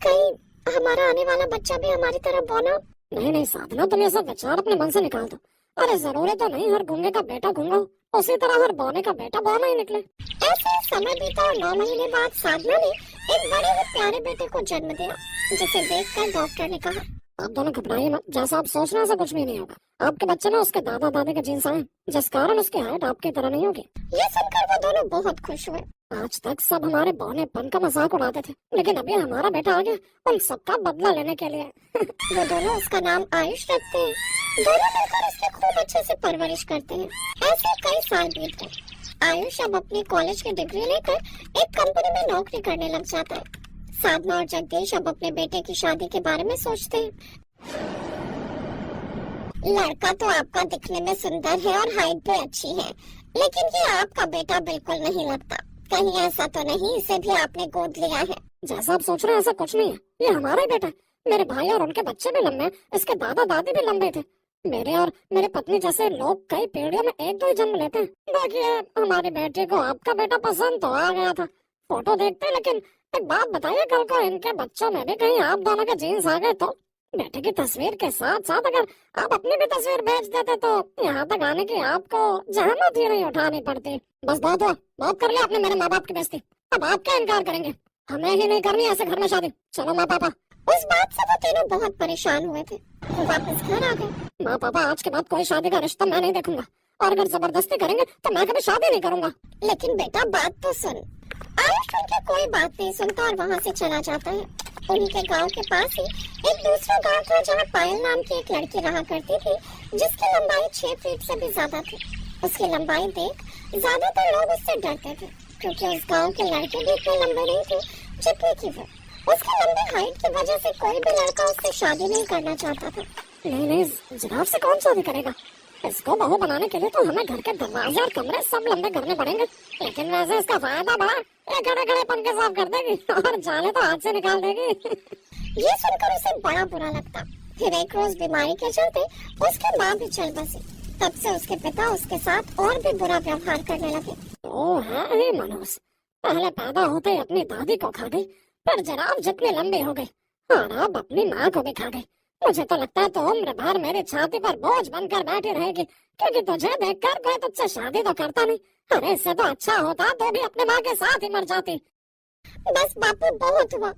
कहीं हमारा आने वाला बच्चा भी हमारी तरह बौना। नहीं साधना, तुम ये सब विचार अपने मन से निकाल दो। अरे जरूरी तो नहीं हर गूंगे का बेटा गूंगा हो, उसी तरह हर बौने का बेटा बौना ही निकले। ऐसे समय बीता और 9 महीने बाद साधना ने एक बड़े और प्यारे बेटे को जन्म दिया, जिसे देखकर डॉक्टर ने कहा, आप दोनों घबराइए मत, जैसा आप सोच रहे हैं कुछ भी नहीं होगा। आपके बच्चे में उसके दादा दादी के जीन्स आए, जिस कारण उसकी हाइट आपकी तरह नहीं होगी। ये सुनकर वो दोनों बहुत खुश हुए। आज तक सब हमारे बौनेपन का मजाक उड़ाते थे, लेकिन अभी हमारा बेटा आ गया उन सबका बदला लेने के लिए। वो दोनों उसका नाम आयुष रखते हैं। दोनों मिलकर उसकी खूब अच्छे से परवरिश करते हैं। ऐसे कई साल बीत गए। आयुष अब अपनी कॉलेज की डिग्री लेकर एक कंपनी में नौकरी करने लग जाता है। साधना और जगदीश अब अपने बेटे की शादी के बारे में सोचते हैं। लड़का तो आपका दिखने में सुंदर है और हाइट भी अच्छी है, लेकिन ये आपका बेटा बिल्कुल नहीं लगता। कहीं ऐसा तो नहीं इसे भी आपने गोद लिया है? जैसा आप सोच रहे हैं ऐसा कुछ नहीं है, ये हमारा ही बेटा है। मेरे भाई और उनके बच्चे भी लंबे हैं, इसके दादा दादी भी लंबे थे। मेरे और मेरे पत्नी जैसे लोग कई पीढ़ियों में एक दो ही जन्म लेते हैं। देखिए, हमारी बेटी को आपका बेटा पसंद तो आ गया था, फोटो देखते, लेकिन एक बात बताइए, कल को इनके बच्चों में भी कहीं आप दोनों के जीन्स आ गए तो? बेटे की तस्वीर के साथ साथ अगर आप अपनी भी तस्वीर भेज देते तो यहाँ तक आने की आपको जहमत ही नहीं उठानी पड़ती। बस बहुत हुआ, बहुत कर लिया आपने मेरे माँ बाप की बेइज्जती। अब आप क्या इनकार करेंगे? हमें ही नहीं करनी ऐसे घर में शादी। चलो माँ पापा। उस बात से वो तीनों बहुत परेशान हुए थे। वो वापस घर आ गए। माँ पापा, आज के बाद कोई शादी का रिश्ता मैं नहीं देखूंगा, और अगर जबरदस्ती करेंगे तो मैं कभी शादी नहीं करूंगा। लेकिन बेटा बात तो सुन। आयुष उनकी कोई बात नहीं सुनता और वहाँ से चला जाता है। उन्हीं के गांव के पास ही एक दूसरा गांव था जहाँ पायल नाम की एक लड़की रहा करती थी, जिसकी लंबाई 6 फीट से भी ज्यादा थी। उसकी लंबाई देख ज्यादातर लोग उससे डरते थे, क्योंकि उस गांव के लड़के भी इतने लंबे नहीं थे जितने की वो। उसकी लंबी हाइट की वजह से कोई भी लड़का उससे शादी नहीं करना चाहता था। नहीं, जिराफ से कौन शादी करेगा? इसको बहू बनाने के लिए तो हमें घर के दरवाजे और कमरे सब लंबे करने पड़ेंगे। लेकिन वैसे इसका फायदा बड़ा, ये खड़े खड़े पन के साफ कर देगी और जाले तो हाथ से निकाल देगी। ये सुनकर उसे बड़ा बुरा लगता। फिर एक रोज बीमारी के चलते उसकी माँ भी चल बसी। तब से उसके पिता उसके साथ और भी बुरा व्यवहार करने लगे। ओ है मनोज, पहले पैदा होते ही अपनी दादी को खा गई, फिर जिराफ जितनी लंबी हो गई और अब अपनी माँ को भी खा गई। मुझे तो लगता है तो उम्र भर मेरी छाती पर बोझ बनकर बैठी रहेगी, क्योंकि तुझे देखकर कोई तुझसे शादी तो करता नहीं। अरे इससे तो अच्छा होता तो भी अपने माँ के साथ ही मर जाती। बस बापू, बहुत हुआ।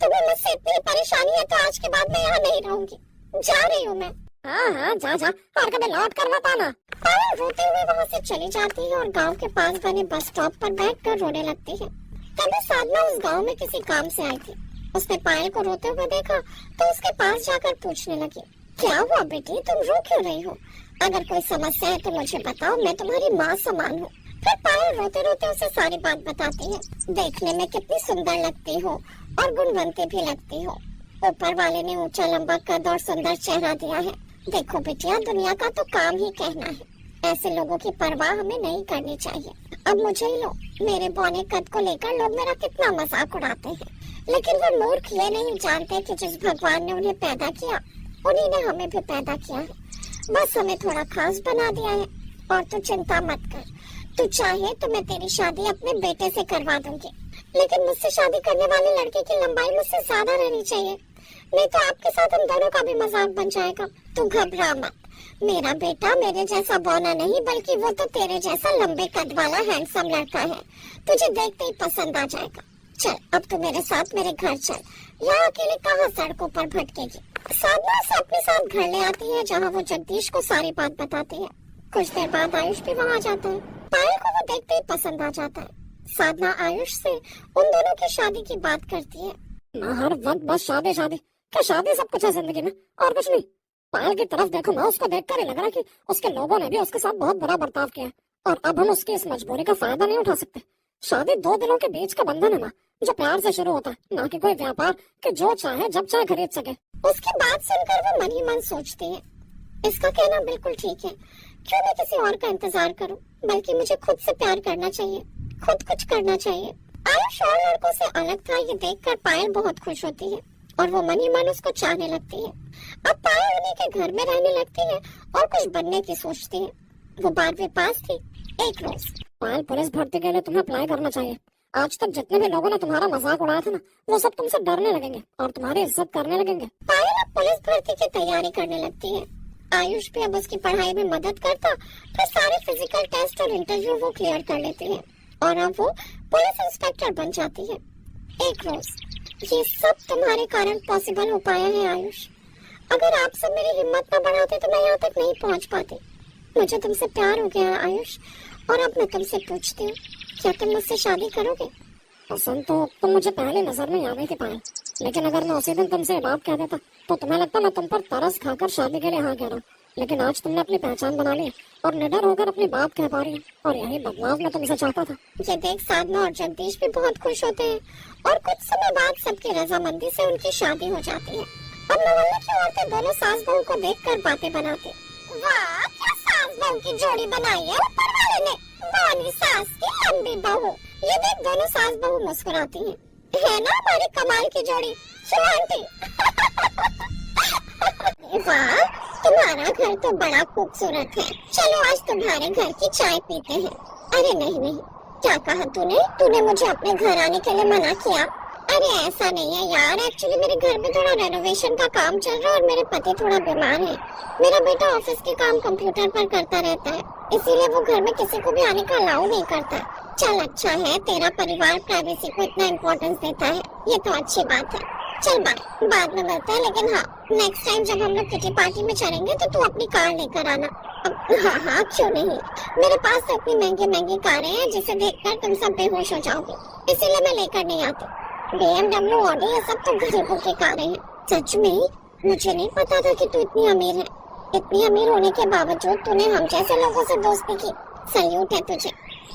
तुम्हें मुझसे इतनी परेशानी है तो आज के बाद मैं यहाँ नहीं रहूंगी, जा रही हूँ मैं। हाँ, जा और कभी लौट कर मत आना। पायल रोते हुए वहाँ से चली जाती है और गांव के पास बने बस स्टॉप पर बैठकर रोने लगती है। तभी साधना उस गांव में किसी काम से आई थी। उसने पायल को रोते हुए देखा तो उसके पास जाकर पूछने लगी, क्या हुआ बेटी, तुम रो क्यों रही हो? अगर कोई समस्या है तो मुझे बताओ, मैं तुम्हारी माँ समान हूँ। फिर पायल रोते रोते उसे सारी बात बताती है। देखने में कितनी सुंदर लगती हो और गुणवंती भी लगती हो। ऊपर वाले ने ऊंचा लंबा कद और सुंदर चेहरा दिया है। देखो बिटिया, दुनिया का तो काम ही कहना है। ऐसे लोगों की परवाह हमें नहीं करनी चाहिए। अब मुझे ही लो, मेरे बौने कद को लेकर लोग मेरा कितना मजाक उड़ाते हैं, लेकिन वो मूर्ख ये नहीं जानते कि जिस भगवान ने उन्हें पैदा किया उन्हीं ने हमें भी पैदा किया है। बस हमें थोड़ा खास बना दिया है। और तू चिंता मत कर, तू चाहे तो मैं तेरी शादी अपने बेटे से करवा दूंगी, लेकिन मुझसे शादी करने वाले लड़के की लंबाई मुझसे ज्यादा रहनी चाहिए, नहीं तो आपके साथ हम दोनों का भी मजाक बन जाएगा। तू घबरा मत, मेरा बेटा मेरे जैसा बौना नहीं बल्कि वो तो तेरे जैसा लंबे कद वाला हैंडसम लड़का है। तुझे देखते ही पसंद आ जाएगा। चल अब तू मेरे साथ मेरे घर चल, यहाँ अकेले कहाँ सड़कों पर भटकेगी। साधना से अपने साथ घर ले आती है, जहाँ वो जगदीश को सारी बात बताती है। कुछ देर बाद आयुष भी वहाँ जाता है। पायल को वो देखते ही पसंद आ जाता है। साधना आयुष से उन दोनों की शादी की बात करती है। हर वक्त बस शादी शादी, क्या शादी सब कुछ है जिंदगी में और कुछ नहीं? पायल की तरफ देखो ना, उसको देखकर ही लग रहा है कि उसके लोगों ने भी उसके साथ बहुत बुरा बर्ताव किया और अब हम उसकी इस मजबूरी का फायदा नहीं उठा सकते। शादी दो दिलों के बीच का बंधन है ना, जो प्यार से शुरू होता है, ना कि कोई व्यापार कि जो चाहे जब चाहे खरीद सके। उसकी बात सुनकर वो मन ही मन सोचती है, इसका कहना बिल्कुल ठीक है। क्यों मैं किसी और का इंतजार करूं, बल्कि मुझे खुद से प्यार करना चाहिए, खुद कुछ करना चाहिए। आयुष और लड़कों से अलग था, ये देखकर पायल बहुत खुश होती है और वो मन ही मन उसको चाहने लगती है। अब पायल उन्हीं के घर में रहने लगती है और कुछ बनने की सोचती है। वो 12वीं पास थी। एक रोज, पायल, पुलिस भर्ती के लिए तुम्हें अप्लाई करना चाहिए। आज तक जितने भी लोगों ने तुम्हारा मजाक उड़ाया था ना, वो सब तुमसे डरने लगेंगे और तुम्हारी इज्जत करने लगेंगे। पायल अब पुलिस भर्ती की तैयारी करने लगती है। आयुष भी अब उसकी पढ़ाई में मदद करता, फिर सारे फिजिकल टेस्ट और इंटरव्यू वो क्लियर कर लेती है और अब वो पुलिस इंस्पेक्टर बन जाती है। एक रोज, ये सब तुम्हारे कारण पॉसिबल हो पाया है आयुष। अगर आप सब मेरी हिम्मत न बढ़ाते तो मैं यहाँ तक नहीं पहुँच पाती। मुझे तुमसे प्यार हो गया है आयुष, और अब मैं तुमसे पूछती हूँ, क्या तुम मुझसे शादी करोगे? पसंद तो तुम मुझे पहली नजर में आ गई थी पायल, लेकिन अगर मैं उसी दिन तुमसे ये बात कह देता तो तुम्हें लगता मैं तुम पर तरस खाकर शादी के लिए हाँ कह रहा हूँ। लेकिन आज तुमने अपनी पहचान बना ली और निडर होकर अपनी बात कह पा रही है, और यही बदलाव मैं तुमसे चाहता था। ये देख साधना और जगदीश भी बहुत खुश होते हैं और कुछ समय बाद सबकी रजामंदी से उनकी शादी हो जाती है। और मोहल्ले की औरतें दोनों सास बहू को देखकर बातें बनाती। वाह, क्या सास बहू की जोड़ी बनाई है ऊपर वाले ने, बानी सास की लंबी बहू। ये देख दोनों सास बहू मुस्कुराती हैं। है ना हमारी कमाल की जोड़ी, सुहांती। वाह, तुम्हारा घर तो बड़ा खूबसूरत है, चलो आज तुम्हारे घर की चाय पीते हैं। अरे नहीं नहीं, क्या कहा तूने मुझे अपने घर आने के लिए मना किया। अरे ऐसा नहीं है यार, एक्चुअली मेरे घर में थोड़ा रेनोवेशन का काम चल रहा है और मेरे पति थोड़ा बीमार है। मेरा बेटा ऑफिस के काम कंप्यूटर पर करता रहता है, इसीलिए वो घर में किसी को भी आने का अलाउ नहीं करता। चल अच्छा है, तेरा परिवार प्राइवेसी को इतना इम्पोर्टेंस देता है, ये तो अच्छी बात है। चल बाद में मिलते हैं, लेकिन हाँ नेक्स्ट टाइम जब हम लोग किटी पार्टी में चलेंगे तो तू अपनी कार लेकर आना। हाँ क्यों नहीं, मेरे पास तो इतनी महंगी कारें हैं जिसे देखकर तुम सब बेहोश हो जाओगे, इसीलिए मैं लेकर नहीं आती। BMW, ऑडी, ये सब तो गरीबों की कारें हैं। सच में मुझे नहीं पता था कि तू इतनी अमीर है। इतनी अमीर होने के बावजूद तूने हम जैसे लोगों से दोस्ती की, सल्यूट है तुझे,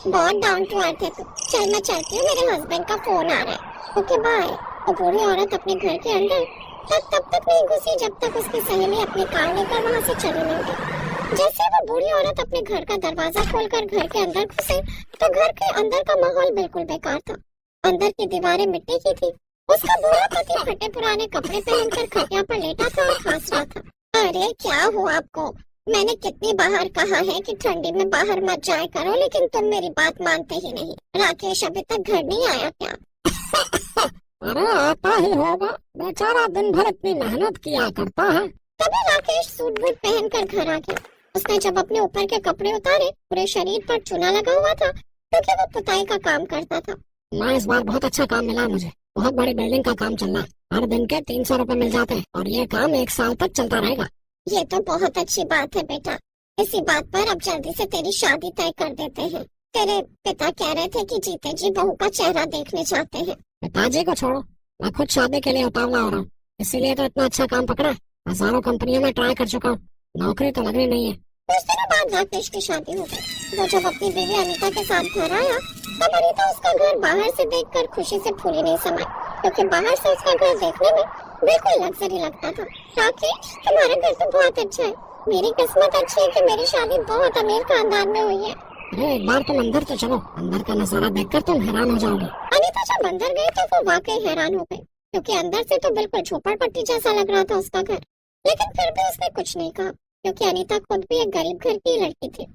बहुत डाउन टू अर्थ है तू। चल मैं चलती हूँ, मेरे हस्बैंड का फोन आ रहा है। Okay bye. वो बूढ़ी औरत अपने घर के अंदर तब तक नहीं घुसी जब तक उसकी सहेली अपनी कार लेकर वहाँ से चली नहीं गई। जैसे वो बूढ़ी औरत अपने घर का दरवाजा खोलकर घर के अंदर घुसी तो घर के अंदर का माहौल बिल्कुल बेकार था। अंदर की दीवारें मिट्टी की थी। उसका बूढ़ा पति फटे पुराने कपड़े पहनकर खटिया पर लेटा था और खांस रहा था। अरे क्या हुआ आपको? मैंने कितनी बार कहा है कि ठंडी में बाहर मत जाया करो, लेकिन तुम मेरी बात मानते ही नहीं। राकेश अभी तक घर नहीं आया क्या? अरे आता ही होगा, बेचारा दिन भर इतनी मेहनत किया करता है। तभी राकेश सूट बूट पहन कर घर आ गया। उसने जब अपने ऊपर के कपड़े उतारे, पूरे शरीर पर चूना लगा हुआ था क्योंकि वो पुताई का काम करता था। मैं इस बार बहुत अच्छा काम मिला मुझे, बहुत बड़ी बिल्डिंग का काम चल रहा है, हर दिन के 300 रुपए मिल जाते हैं और ये काम 1 साल तक चलता रहेगा। ये तो बहुत अच्छी बात है बेटा, इसी बात पर अब जल्दी से तेरी शादी तय कर देते हैं। तेरे पिता कह रहे थे कि जीते जी बहू का चेहरा देखने चाहते हैं। पिताजी को छोड़ो, मैं खुद शादी के लिए उतावला हो रहा हूँ, इसीलिए तो इतना अच्छा काम पकड़ा। हजारों कंपनियों में ट्राई कर चुका हूँ, नौकरी तो लगनी नहीं है। कुछ दिनों बाद राकेश की शादी हो गई। वो जब अपनी बीवी अनीता के साथ घर आया तब अनीता उसका घर बाहर से देखकर खुशी से फूली नहीं समाई, क्योंकि बाहर से उसका घर देखने में बिल्कुल लग्जरी लगता था। राकेश तुम्हारा घर तो बहुत अच्छा है, मेरी किस्मत अच्छी है कि मेरी शादी बहुत अमीर खानदान में हुई है। अरे एक बार तुम अंदर तो चलो, अंदर का नजारा देखकर तुम हैरान हो जाओगे। अनीता जब अंदर गई तो वो वाकई हैरान हो गई, क्योंकि अंदर से तो बिल्कुल झोपड़पट्टी जैसा लग रहा था उसका घर। लेकिन फिर भी उसने कुछ नहीं कहा, क्योंकि अनीता खुद भी एक गरीब घर की लड़की थी।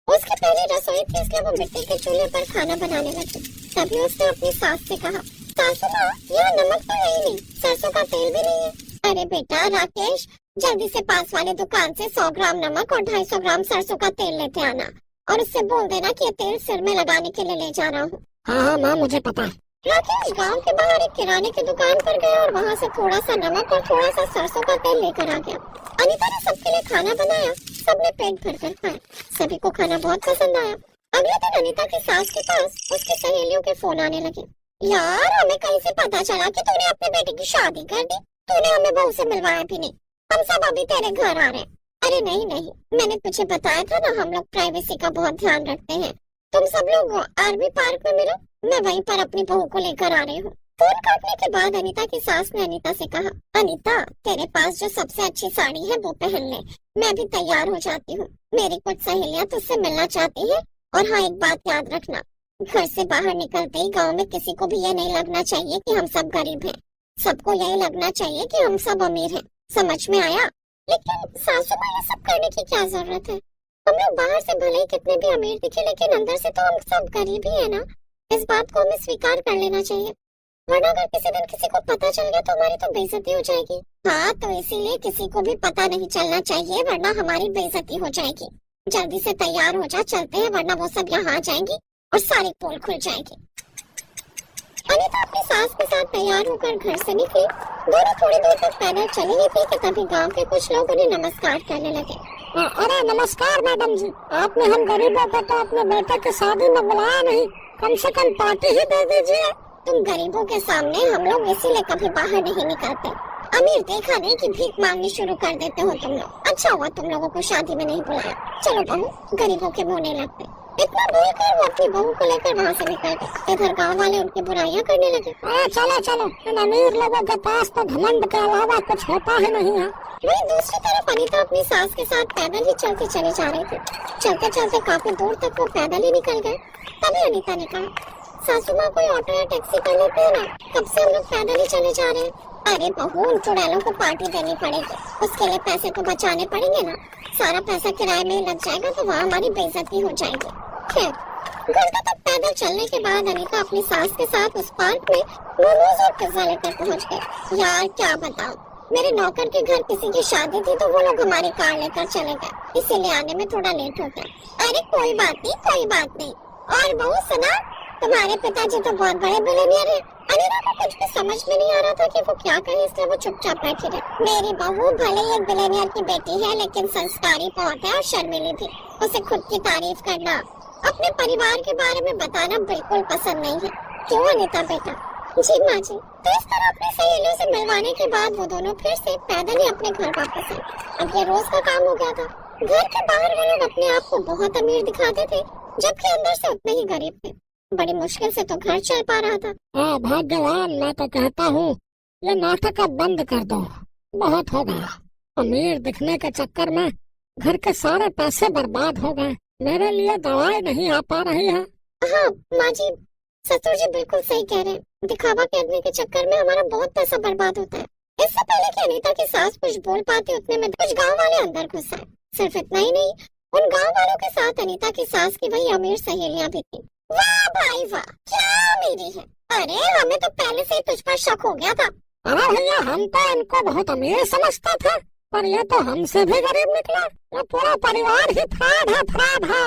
उसकी पहली रसोई थी, इसलिए वो मिट्टी के चूल्हे पर खाना बनाने लगी। तभी उसने अपनी सास से कहा, सासू माँ यहाँ नमक तो है ही नहीं, सरसों का तेल भी नहीं है। अरे बेटा राकेश, जल्दी से पास वाले दुकान से 100 ग्राम नमक और 250 ग्राम सरसों का तेल लेते आना, और उससे बोल देना कि ये तेल सिर में लगाने के लिए ले जा रहा हूँ। हाँ माँ, मुझे पता है। राकेश गांव के बाहर एक किराने की दुकान पर गया और वहाँ से थोड़ा सा नमक और थोड़ा सा सरसों का तेल लेकर आ गया। अनीता ने सबके लिए खाना बनाया, सबने पेट भर कर खाया, सभी को खाना बहुत पसंद आया। अगले दिन अनीता की सास के पास उसकी सहेलियों के फोन आने लगे। यार हमें कहीं से पता चला कि तूने अपने बेटे की शादी कर दी, तूने हमें बहू से मिलवाया भी नहीं, हम सब अभी तेरे घर आ रहे हैं। अरे नहीं नहीं, मैंने तुझे बताया था ना, हम लोग प्राइवेसी का बहुत ध्यान रखते हैं। तुम सब लोग आरबी पार्क में मिलो, मैं वहीं पर अपनी बहू को लेकर आ रही हूँ। फोन काटने के बाद अनीता की सास ने अनीता से कहा, अनीता तेरे पास जो सबसे अच्छी साड़ी है वो पहन ले, मैं भी तैयार हो जाती हूँ। मेरी कुछ सहेलियाँ तुझसे मिलना चाहती है। और हाँ एक बात याद रखना, घर से बाहर निकलते ही गाँव में किसी को भी ये नहीं लगना चाहिए कि हम सब गरीब हैं, सबको यही लगना चाहिए कि हम सब अमीर हैं। समझ में आया? लेकिन सासू माँ ये सब करने की क्या जरूरत है? हम लोग बाहर से भले ही कितने भी अमीर दिखे, लेकिन अंदर से तो हम सब गरीब ही है ना। इस बात को हमें स्वीकार कर लेना चाहिए, वरना अगर किसी दिन किसी को पता चल गया तो हमारी तो बेइज्जती हो जाएगी। हाँ तो इसीलिए किसी को भी पता नहीं चलना चाहिए, वरना हमारी बेइज्जती हो जाएगी। जल्दी से तैयार हो जा, चलते हैं, वरना वो सब यहाँ आ जाएंगी और सारी पोल खुल जाएगी। अनीता अपनी सास के साथ तैयार होकर घर से निकली। दोनों थोड़ी दूर तक पैदल चली ही थी कि तभी गांव के कुछ लोग उन्हें नमस्कार करने लगे। अरे नमस्कार मैडम जी, आपने हम गरीबों को तो अपने बेटे की शादी में बुलाया नहीं, कम से कम पार्टी ही दे दीजिए। तुम गरीबों के सामने हम लोग इसीलिए कभी बाहर नहीं निकलते, अमीर देखा नहीं कि भीख मांगनी शुरू कर देते हो तुम लोग। अच्छा हुआ तुम लोगों को शादी में नहीं बुलाया। चलो बहू, गरीबों के मुंह नहीं लगते। इतना बोलकर वो अपनी बहू को लेकर वहाँ से निकल गए। इधर गांव वाले उनकी बुराइयां करने लगे। चलो चलो, इन अमीर लोगों के पास तो घमंड के अलावा कुछ होता ही नहीं है। वहीं दूसरी तरफ अनीता अपनी सास के साथ पैदल ही चलती चली जा रही थी। चलते चलते काफी दूर तक वो पैदल ही निकल गए। तभी अनीता ने कहा, सासू माँ कोई ऑटो या टैक्सी कर लेते हैं ना, कब से हम लोग पैदल ही चले जा रहे हैं। अरे बहू, उन चुड़ैलों को पार्टी देनी पड़ेगी, उसके लिए पैसे तो बचाने पड़ेंगे ना। सारा पैसा किराए में लग जाएगा तो वहाँ हमारी बेइज्जती हो जाएगी। खैर, घंटों तक पैदल चलने के बाद अनीता अपनी सास के साथ उस पार्क में मोमोज और पिज्जा लेकर पहुँच गए। यार क्या बताऊं, मेरे नौकर के घर किसी की शादी थी तो वो लोग हमारी कार लेकर चले गए, इसीलिए आने में थोड़ा लेट हो गया। अरे कोई बात नहीं, कोई बात नहीं। और बहू सुना, तुम्हारे पिताजी तो बहुत बड़े बिलियनियर हैं। अनीता को कुछ भी समझ में नहीं आ रहा था कि वो क्या कहे, इसलिए वो चुपचाप बैठी रही। मेरी बहू भले ही एक बिलियनियर की बेटी है, लेकिन संस्कारी बहुत है और शर्मीली भी। उसे खुद की तारीफ करना, अपने परिवार के बारे में बताना बिल्कुल पसंद नहीं है। क्यों अनीता बेटा? जी माँ जी। तो इस तरह अपनी सहेलियों से मिलवाने के बाद वो दोनों फिर से पैदल ही अपने घर वापस आए। अब ये रोज का काम हो गया था। घर के बाहर वो लोग अपने आप को बहुत अमीर दिखाते थे, जबकि अंदर से उतने ही गरीब थे। बड़ी मुश्किल से तो घर चल पा रहा था। भगवान, मैं तो कहता हूँ ये नाटक अब बंद कर दो, बहुत हो गया। अमीर दिखने के चक्कर में घर के सारे पैसे बर्बाद हो गए। मेरे लिए दवाई नहीं आ पा रही है। हाँ माँ जी, ससुर जी बिल्कुल सही कह रहे हैं। दिखावा करने के चक्कर में हमारा बहुत पैसा बर्बाद होता है। इससे पहले कि अनीता की सास कुछ बोल पाती, उतने में कुछ गांव वाले अंदर घुस आए। सिर्फ इतना ही नहीं, उन गांव वालों के साथ अनीता की सास की वही अमीर सहेलियां भी थी। वाह भाई वाह, क्या अमीरी है। अरे हमें तो पहले से ही तुझ पर शक हो गया था। अरे भैया, हम तो इनको बहुत अमीर समझते थे, पर ये तो हमसे भी गरीब निकला। ये पूरा परिवार ही फ्रॉड है।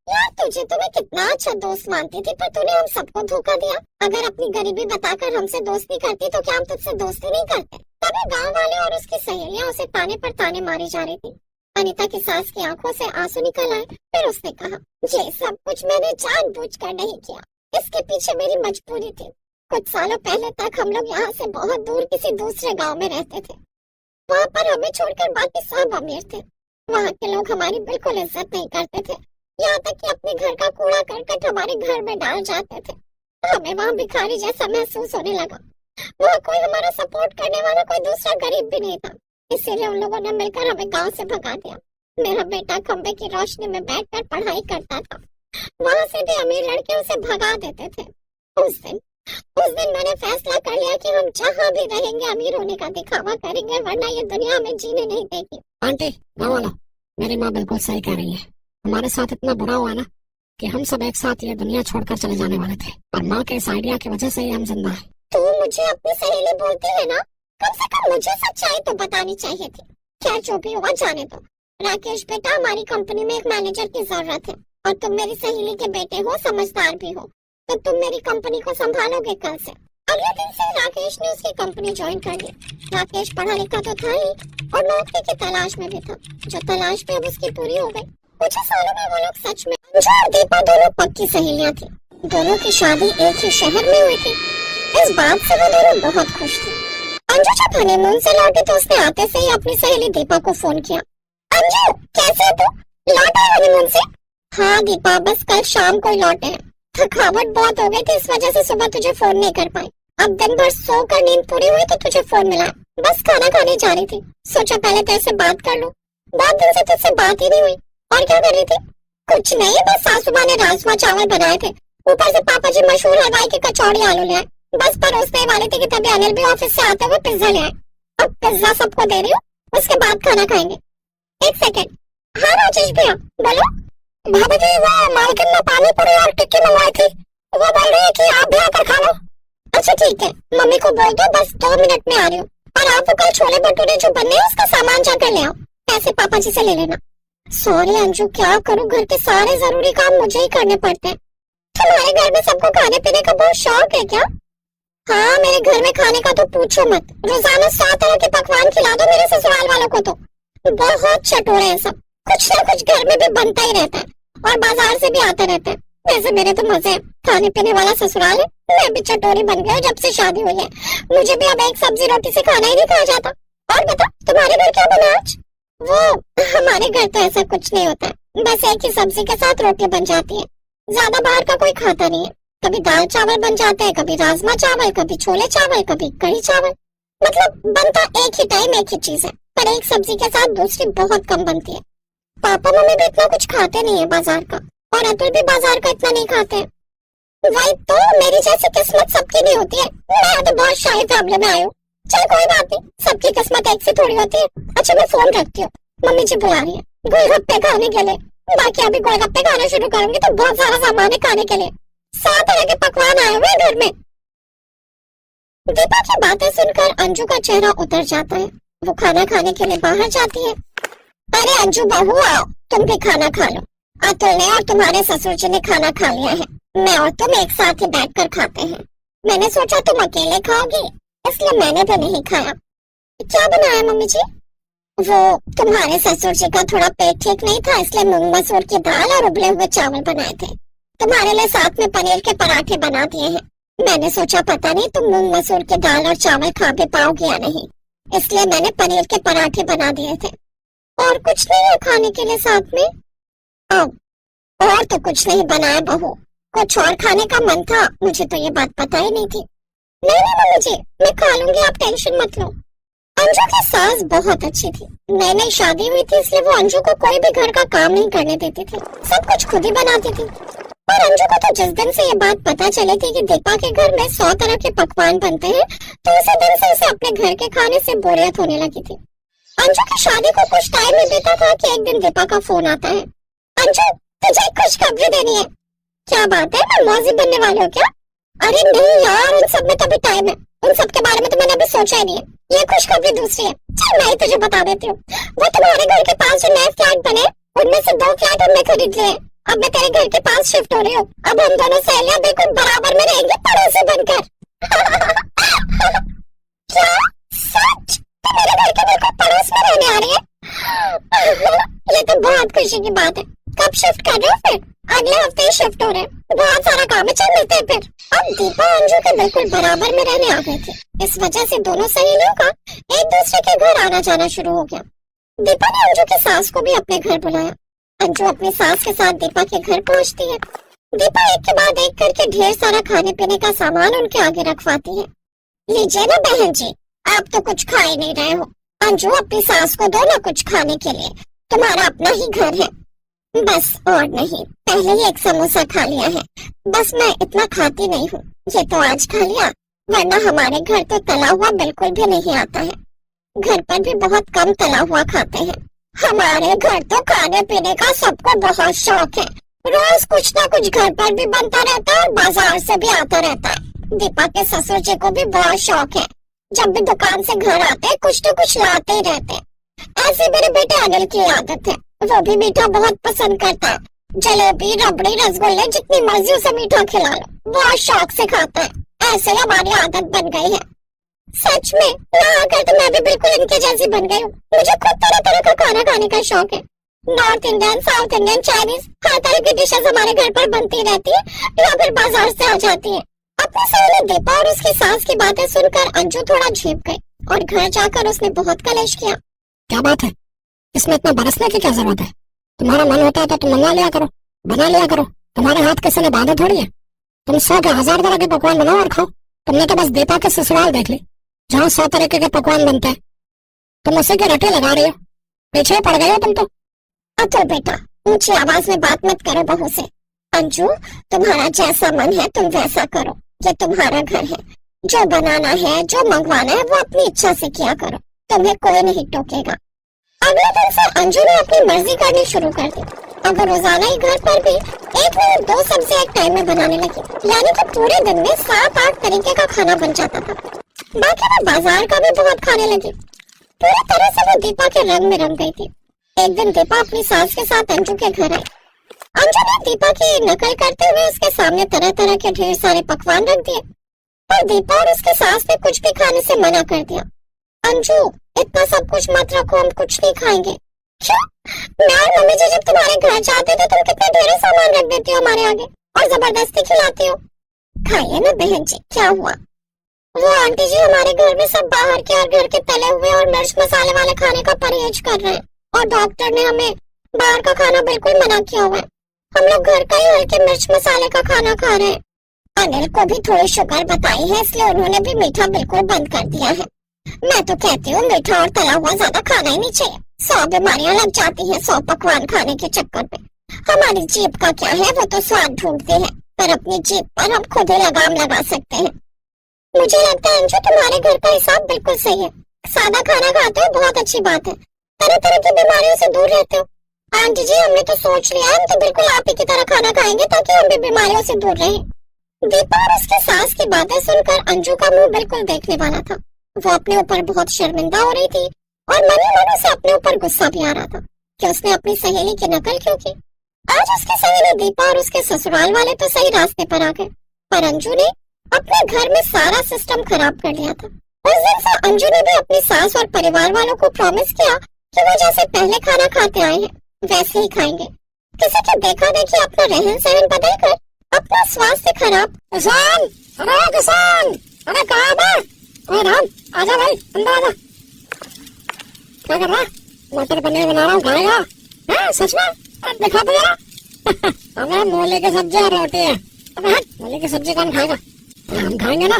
यार तुझे तो मैं कितना अच्छा दोस्त मानती थी, पर तूने हम सबको धोखा दिया। अगर अपनी गरीबी बताकर हमसे दोस्ती करती तो क्या हम तुझसे दोस्ती नहीं करते? तभी गांव वाले और उसकी सहेलियां उसे ताने पर ताने मारी जा रही थी। अनीता की सास की आंखों से आंसू निकल आए। फिर उसने कहा, ये सब कुछ मैंने जानबूझकर नहीं किया, इसके पीछे मेरी मजबूरी थी। कुछ सालों पहले तक हम लोग यहाँ से बहुत दूर किसी दूसरे गांव में रहते थे। वहाँ पर हमें छोड़कर बाकी सब अमीर थे। वहाँ के लोग हमारी बिल्कुल इज्जत नहीं करते थे, यहाँ तक कि अपने घर का कूड़ा करकट हमारे घर में डाल जाते थे। हमें वहाँ भिखारी जैसा महसूस होने लगा। वहाँ कोई हमारा सपोर्ट करने वाला कोई दूसरा गरीब भी नहीं था। इसीलिए उन लोगों ने मिलकर हमें गांव से भगा दिया। मेरा बेटा खंबे की रोशनी में बैठकर पढ़ाई करता था। वहाँ से भी अमीर लड़के उसे भगा देते थे। उस दिन मैंने फैसला कर लिया कि हम जहाँ भी रहेंगे अमीर होने का दिखावा करेंगे, वरना ये दुनिया हमें जीने नहीं देगी। आंटी, बोलो, मेरी माँ बिल्कुल सही कह रही है। हमारे साथ इतना बुरा हुआ ना कि हम सब एक साथ ये दुनिया छोड़कर चले जाने वाले थे, और माँ के इस आइडिया की वजह से ही हम जिंदा हैं। तू मुझे अपनी सहेली बोलती है ना, कम से कम मुझे सच्चाई तो बतानी चाहिए थी। खैर जो भी हुआ जाने दो। राकेश बेटा, हमारी कंपनी में एक मैनेजर की जरूरत है, और तुम मेरी सहेली के बेटे हो, समझदार भी हो, तो तुम मेरी कंपनी को संभालोगे कल से। अगले दिन से राकेश ने उसकी कंपनी ज्वाइन कर ली। राकेश पढ़ा लिखा तो था ही, और नौकरी की तलाश में भी था, जो तलाश भी अब उसकी पूरी हो गई। कुछ ही सालों में वो लोग सच में अंजू और दीपा दोनों पक्की सहेलियां थी। दोनों की शादी एक ही शहर में हुई थी। इस बात से वो दोनों बहुत खुश थे। अंजू जब हनीमून से लौटी तो उसने आते से ही अपनी सहेली दीपा को फोन किया। अंजू कैसे है तू? लौटा है हनीमून से? हाँ दीपा, बस कल शाम को ही लौटे हैं। थकावट बहुत हो गई थी, इस वजह से सुबह तुझे फोन नहीं कर पाई। अब दिन भर सोकर नींद पूरी हुई तो तुझे फोन मिला। बस खाना खाने जा रही थी, सोचा पहले तेरे से बात कर लूं। बहुत दिन से तुझसे बात ही नहीं हुई। और क्या कर रही थी? कुछ नहीं, बस सासू माँ ने राजमा चावल बनाए थे, ऊपर से पापा जी मशहूर हलवाई की कचौड़ी आलू ले आए। बस परोसने वाले थे कि तभी अनिल भी ऑफिस से आते हुए पिज्जा ले आए। अब पिज्जा सबको दे रही हूँ, उसके बाद खाना खाएंगे। एक सेकेंड। हाँ राजेश भैया बोलो। भाभी जी, वो मालकिन ने पानी पूरी और टिक्की मंगवाई थी, वो बोल रही है कि आप भी आकर खा लो। अच्छा ठीक है, मम्मी को बोल दो बस 2 मिनट में आ रही हूँ। और आप वो कल छोले भटूरे जो बने हैं उसका सामान जाकर ले आओ, पैसे पापा जी से ले लेना। सॉरी अंजू, क्या करूँ, घर के सारे जरूरी काम मुझे ही करने पड़ते हैं। तुम्हारे घर में सबको खाने पीने का बहुत शौक है क्या? हाँ, मेरे घर में खाने का तो पूछो मत। रोजाना 7 तरह के पकवान खिला दो मेरे ससुराल वालों को तो। बहुत चटोरे हैं सब, कुछ ना कुछ घर में भी बनता ही रहता है और बाजार से भी आता रहता है। वैसे मेरे तो मजे हैं, खाने पीने वाला ससुराल है। मैं भी चटोरी बन गई हूँ जब से शादी हुई है। मुझे भी अब एक सब्जी रोटी से खाना ही नहीं खाया जाता। और बता, तुम्हारे घर क्या बना आज? वो हमारे घर तो ऐसा कुछ नहीं होता, बस एक ही सब्जी के साथ रोटी बन जाती है। ज्यादा बाहर का कोई खाता नहीं है। कभी दाल चावल बन जाते हैं, कभी राजमा चावल, कभी छोले चावल, कभी कढ़ी चावल। मतलब बनता एक ही टाइम एक ही चीज है, पर एक सब्जी के साथ दूसरी बहुत कम बनती है। पापा मम्मी भी इतना कुछ खाते नहीं है बाजार का, और अतुल भी बाजार का इतना नहीं खाते हैं। वही तो, मेरी जैसी किस्मत सबकी नहीं होती है। मैं तो बहुत शाही फैमिली में आई हूँ। चल कोई बात नहीं, सबकी किस्मत एक से थोड़ी होती है। अच्छा मैं फोन रखती हूँ, मम्मी जी बुला रही है गोलगप्पे खाने के लिए। बाकी अभी गोलगप्पे खाना शुरू करूंगी तो बहुत सारा सामान है खाने के लिए। 7 तरह के पकवान आए हुए घर में। दीपा की बातें सुनकर अंजू का चेहरा उतर जाता है। वो खाना खाने के लिए बाहर जाती है। अरे अंजू बहू आओ, तुम भी खाना खा लो। अतुल ने और तुम्हारे ससुर जी ने खाना खा लिया है। मैं और तुम एक साथ ही बैठकर खाते हैं। मैंने सोचा तुम अकेले खाओगी, इसलिए मैंने भी नहीं खाया। क्या बनाया मम्मी जी? वो तुम्हारे ससुर जी का थोड़ा पेट ठीक नहीं था, इसलिए मूंग मसूर की दाल और उबले हुए चावल बनाए थे। तुम्हारे लिए साथ में पनीर के पराठे बना दिए हैं। मैंने सोचा पता नहीं तुम मूंग मसूर की दाल और चावल खा भी पाओगे या नहीं, इसलिए मैंने पनीर के पराठे बना दिए थे। और कुछ नहीं है खाने के लिए साथ में? अब और तो कुछ नहीं बनाया बहू, कुछ और खाने का मन था, मुझे तो ये बात पता ही नहीं थी। नहीं नहीं मम्मी जी, मैं खा लूंगी, आप टेंशन मत लो। अंजू की सास बहुत अच्छी थी। नई नई शादी हुई थी, इसलिए वो अंजू को कोई भी घर का काम नहीं करने देती थी, सब कुछ खुद ही बनाती थी। और अंजू को तो जिस दिन से ये बात पता चली थी कि दीपा के घर में 100 तरह के पकवान बनते हैं, तो उसी दिन से उसे अपने घर के खाने से बोरियत होने लगी थी। अंजू की शादी को कुछ टाइम में बीता था कि एक दिन दीपा का फोन आता है। अंजू तुझे एक खुशखबरी देनी है। क्या बात है, मैं मौजी बनने वाली हूँ क्या? अरे नहीं यार, उन सब में तो अभी टाइम है, उन सब के बारे में तो मैंने अभी सोचा ही नहीं है। ये खुशखबरी दूसरी है, चल मैं ही तुझे बता देती हूँ। वो तुम्हारे घर के पास जो नए फ्लैट बने, उनमें से 2 फ्लैट हमने खरीद लिए। अब मैं तेरे घर के पास शिफ्ट हो रही हूँ। अब हम दोनों सहेलियां बिल्कुल बराबर में रहेंगे, पड़ोसी बनकर। क्या सच? तो मेरे घर के बिल्कुल पड़ोस में रहने आ रही है? ये तो बहुत खुशी की बात है। कब शिफ्ट कर रहे हो फिर? अगले हफ्ते ही शिफ्ट हो रहे हैं, बहुत सारा काम है, चल मिलते हैं फिर। अब दीपा अंजू के बिल्कुल बराबर में रहने आ गए थे। इस वजह से दोनों सहेलियों का एक दूसरे के घर आना जाना शुरू हो गया। दीपा ने अंजू की सास को भी अपने घर बुलाया। अंजू अपनी सास के साथ दीपा के घर पहुंचती है। दीपा एक के बाद एक करके ढेर सारा खाने पीने का सामान उनके आगे रखवाती है। लीजिए ना बहन जी, आप तो कुछ खा ही नहीं रहे हो। अंजू अपनी सास को दो ना कुछ खाने के लिए, तुम्हारा अपना ही घर है। बस और नहीं, पहले ही एक समोसा खा लिया है, बस मैं इतना खाती नहीं हूँ, ये तो आज खा लिया, वरना हमारे घर तो तला हुआ बिल्कुल भी नहीं आता है। घर पर भी बहुत कम तला हुआ खाते हैं। हमारे घर तो खाने पीने का सबको बहुत शौक है, रोज कुछ ना कुछ घर पर भी बनता रहता है और बाजार से भी आता रहता है। दीपा के ससुर जी को भी बहुत शौक है, जब भी दुकान से घर आते कुछ तो कुछ लाते ही रहते हैं। ऐसे मेरे बेटे अनिल की आदत है, वो भी मीठा बहुत पसंद करता है। जलेबी, रबड़ी, रसगुल्ले, जितनी मर्जी उसे मीठा खिला लो, बहुत शौक से खाता है। ऐसे हमारी आदत बन गई है। सच में यहाँ आकर तो मैं भी बिल्कुल इनके जैसी बन गई हूँ। मुझे खुद तरह तरह का खाना खाने का शौक है। North Indian, south Indian, Chinese, हर तरह की डिशेस हमारे घर पर बनती रहती है या फिर बाजार से आ जाती है। अपनी सहेली दीपा और उसकी सास की बातें सुनकर अंजू थोड़ा झेप गई और घर जाकर उसने बहुत कलेश किया। क्या बात है, इसमें इतना बरसने की क्या जरूरत है? तुम्हारा मन होता है तो तुम मंगा लिया करो, बना लिया करो, तुम्हारे हाथ किसी ने बांधे थोड़ी है। तुम 100 के 1000 तरह के पकवान बनाओ और खाओ। तुमने तो बस दीपा के ससुराल देख ली, जहाँ 100 तरीके के पकवान बनते हैं, तुम उसी के रटे लगा रही हो, पीछे पड़ गए हो तुम तो। अतुल बेटा, ऊंची आवाज में बात मत करो बहू से। अंजू, तुम्हारा जैसा मन है तुम वैसा करो, ये तुम्हारा घर है। जो बनाना है, जो मंगवाना है, वो अपनी इच्छा से किया करो, तुम्हें कोई नहीं टोकेगा। अगले दिन से अंजू ने अपनी मर्जी करनी शुरू कर दी। अब रोजाना ही घर पर भी 1 नहीं 2 सब्जी एक टाइम में बनाने लगी, यानी कि पूरे दिन में 7-8 तरीके का खाना बन जाता था। बाकी वो बाजार का भी बहुत खाने लगी। पूरी तरह से वो दीपा के रंग में रंग गई थी। एक दिन दीपा अपनी सास के साथ अंजू के घर आई। अंजू ने दीपा की नकल करते हुए उसके सामने तरह तरह के ढेर सारे पकवान रख दिए, पर दीपा और उसकी सास ने कुछ भी खाने से मना कर दिया। अंजू, इतना सब कुछ मत रखो, हम कुछ नहीं खाएंगे। क्यों? मैं और मम्मी जी जब तुम्हारे घर जाते थे तुम कितने ढेरों सामान रख देती हो हमारे आगे, और जबरदस्ती खिलाती हो। खाइए ना बहन जी, क्या हुआ? वो आंटी जी हमारे घर में सब बाहर के और घर के तले हुए और मिर्च मसाले वाले खाने का परहेज कर रहे हैं और डॉक्टर ने हमें बाहर का खाना बिल्कुल मना किया हुआ है। हम लोग घर का ही हल्के मिर्च मसाले का खाना खा रहे हैं। अनिल को भी थोड़ी शुगर बताई है, इसलिए उन्होंने भी मीठा बिल्कुल बंद कर दिया है। मैं तो कहती हूँ मीठा और तला हुआ ज्यादा खाना ही नहीं चाहिए। 100 बीमारियां लग जाती हैं 100 पकवान खाने के चक्कर में। हमारी जीभ का क्या है, वो तो स्वाद ढूंढती है, पर अपनी जीभ पर हम खुद ही लगाम लगा सकते हैं। मुझे लगता है अंजू तुम्हारे घर का हिसाब बिल्कुल सही है। सादा खाना खाते हो, बहुत अच्छी बात है। तरह तरह की बीमारियों से दूर रहते हो। आंटी जी हमने तो सोच लिया, हम तो बिल्कुल आप ही की तरह खाना खाएंगे ताकि हम भी बीमारियों से दूर रहें। दीपा और उसके सास की बातें सुनकर अंजू का मुंह बिल्कुल देखने वाला था। वो अपने ऊपर बहुत शर्मिंदा हो रही थी और मन ही मन से अपने ऊपर गुस्सा भी आ रहा था कि उसने अपनी सहेली की नकल क्यों की। आज उसकी सहेली दीपा और उसके ससुराल वाले तो सही रास्ते पर आ गए, पर अंजू ने अपने घर में सारा सिस्टम खराब कर लिया था। उस दिन से अंजू ने भी अपनी सास और परिवार वालों को प्रॉमिस किया कि वो जैसे पहले खाना खाते आए हैं वैसे ही खाएंगे। किसी के देखा देखी अपना रहन सहन बदल कर अपना स्वास्थ्य खराब। किसान, अरे किसान, अरे कहाँ है? ओए राम, आजा भाई, अंदर आजा। क्या कर रहा? मटर पनीर बना रहा हूँ, खाएगा? हाँ सच में? दिखा तो जरा। अबे मूली की सब्जी और रोटी है। अबे हट, मूली की सब्जी कौन खाएगा? हम खाएंगे ना।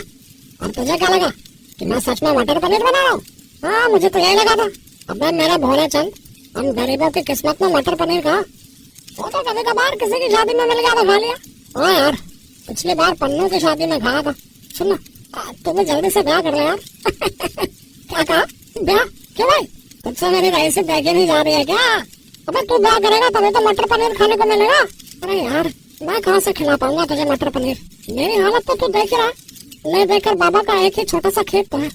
और तुझे क्या लगा कि मैं सच में मटर पनीर बना रहा हूँ? हाँ मुझे तो यही लगा था। अबे मेरे भोले चंद, हम गरीबों की किस्मत में मटर पनीर कहा। वो तो कभी कभार किसी की शादी में मिल गया तो खा लिया। हाँ यार, पिछली बार पन्नू की शादी में खाया था। सुन ना, तू भी जल्दी से ब्याह कर ले यार। क्या कहा? ब्याह? क्यों भाई? तुझसे मेरी रईसी देखी नहीं जा रही है क्या? अबे तू ब्याह करेगा तभी तो मटर पनीर खाने को मिलेगा। अरे यार, मैं कहाँ से खिला पाऊंगा तुझे मटर पनीर? मेरी हालत तो तू देख रहा। ले देकर बाबा का एक ही छोटा सा खेत तो है,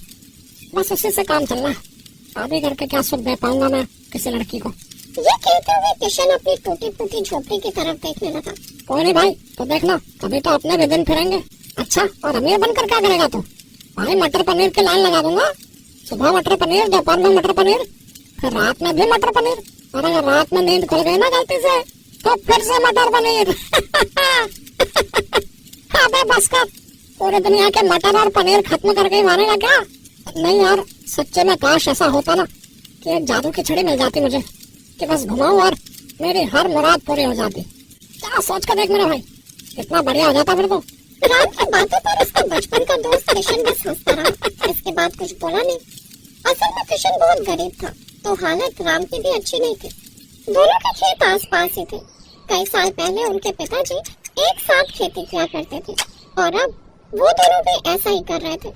बस उसी से काम चलना है। अभी करके क्या सुख दे पाऊंगा मैं किसी लड़की को? ये कहते हुए किशन अपनी टूटी फूटी झोपड़ी की तरफ देखने लगा। कोई नहीं भाई, तो देखना, कभी तो अपने भी दिन फिरेंगे। अच्छा, और अमीर बनकर क्या करेगा तू? भाई मटर पनीर की लाइन लगा दूंगा। सुबह मटर पनीर, दोपहर में मटर पनीर, फिर रात में भी मटर पनीर। और अगर रात में नींद खुल गई ना गलती से तो फिर से मटर पनीर। अबे बस कर, पूरी दुनिया के मटर और पनीर खत्म करके ही मारेगा क्या? नहीं यार, सच्चे में काश ऐसा होता ना कि एक जादू की छड़ी मिल जाती मुझे कि बस घुमाऊं और मेरी हर मुराद पूरी हो जाती। क्या सोच कर देख मेरा भाई, कितना बढ़िया हो जाता फिर तो। राम की बातों पर उसका बचपन का दोस्त किशन बस हंसता रहा। इसके बाद कुछ बोला नहीं। असल में किशन बहुत गरीब था, तो हालत राम की भी अच्छी नहीं थी। दोनों के खेत आस पास ही थे। कई साल पहले उनके पिताजी एक साथ खेती किया करते थे और अब वो दोनों भी ऐसा ही कर रहे थे।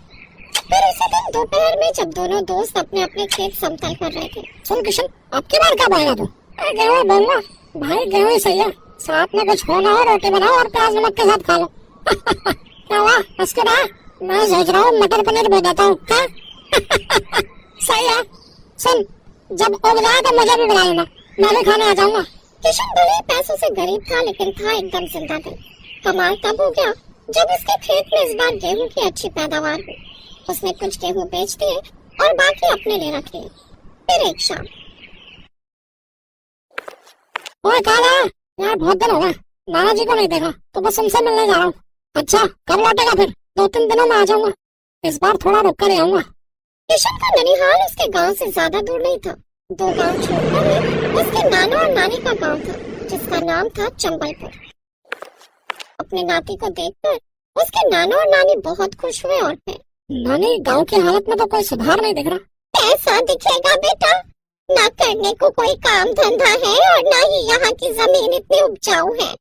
फिर उसी दिन दोपहर में जब दोनों दोस्त अपने अपने खेत समतल कर रहे थे। सुन किशन, अब की बार क्या बोलेगा तू? गेहूं बोलना भाई, गेहूं ही सही है। साथ में कुछ होना हो, रोटी बनाओ और प्याज नमक के साथ खा लो। क्या हुआ? हंस के रहा? मैं सोच रहा हूँ मटर पनीर बना देता हूँ। सही है। सुन, जब उग जाए तो मुझे भी बुला लेना, मैं भी खाने आ जाऊंगा। किशन भले ही पैसों से गरीब था, लेकिन था एकदम जिंदा दिल। कमाल तब हो गया जब उसके खेत में इस बार गेहूं की अच्छी पैदावार हुई। उसने कुछ गेहूं बेच दिए और बाकी अपने लिए रख लिए। फिर एक शाम, ओए काला, यार बहुत दिन हो गए, नाना जी को नहीं देखा, तो बस उनसे मिलने जा रहा हूँ। अच्छा, कब लौटेगा फिर? 2-3 दिनों में आ जाऊंगा। इस बार थोड़ा रुक कर ही आऊंगा। किशन का ननिहाल उसके गांव से ज्यादा दूर नहीं था। 2 गांव छोड़कर ही उसके नाना और नानी का गांव था, जिसका नाम था चंबलपुर। अपने नाती को देखकर उसके नाना और नानी बहुत खुश हुए और फिर, नानी, गांव की हालत में तो कोई सुधार नहीं दिख रहा। ऐसा दिखेगा बेटा, ना करने को कोई काम धंधा है और ना ही यहाँ की जमीन इतनी उपजाऊ है।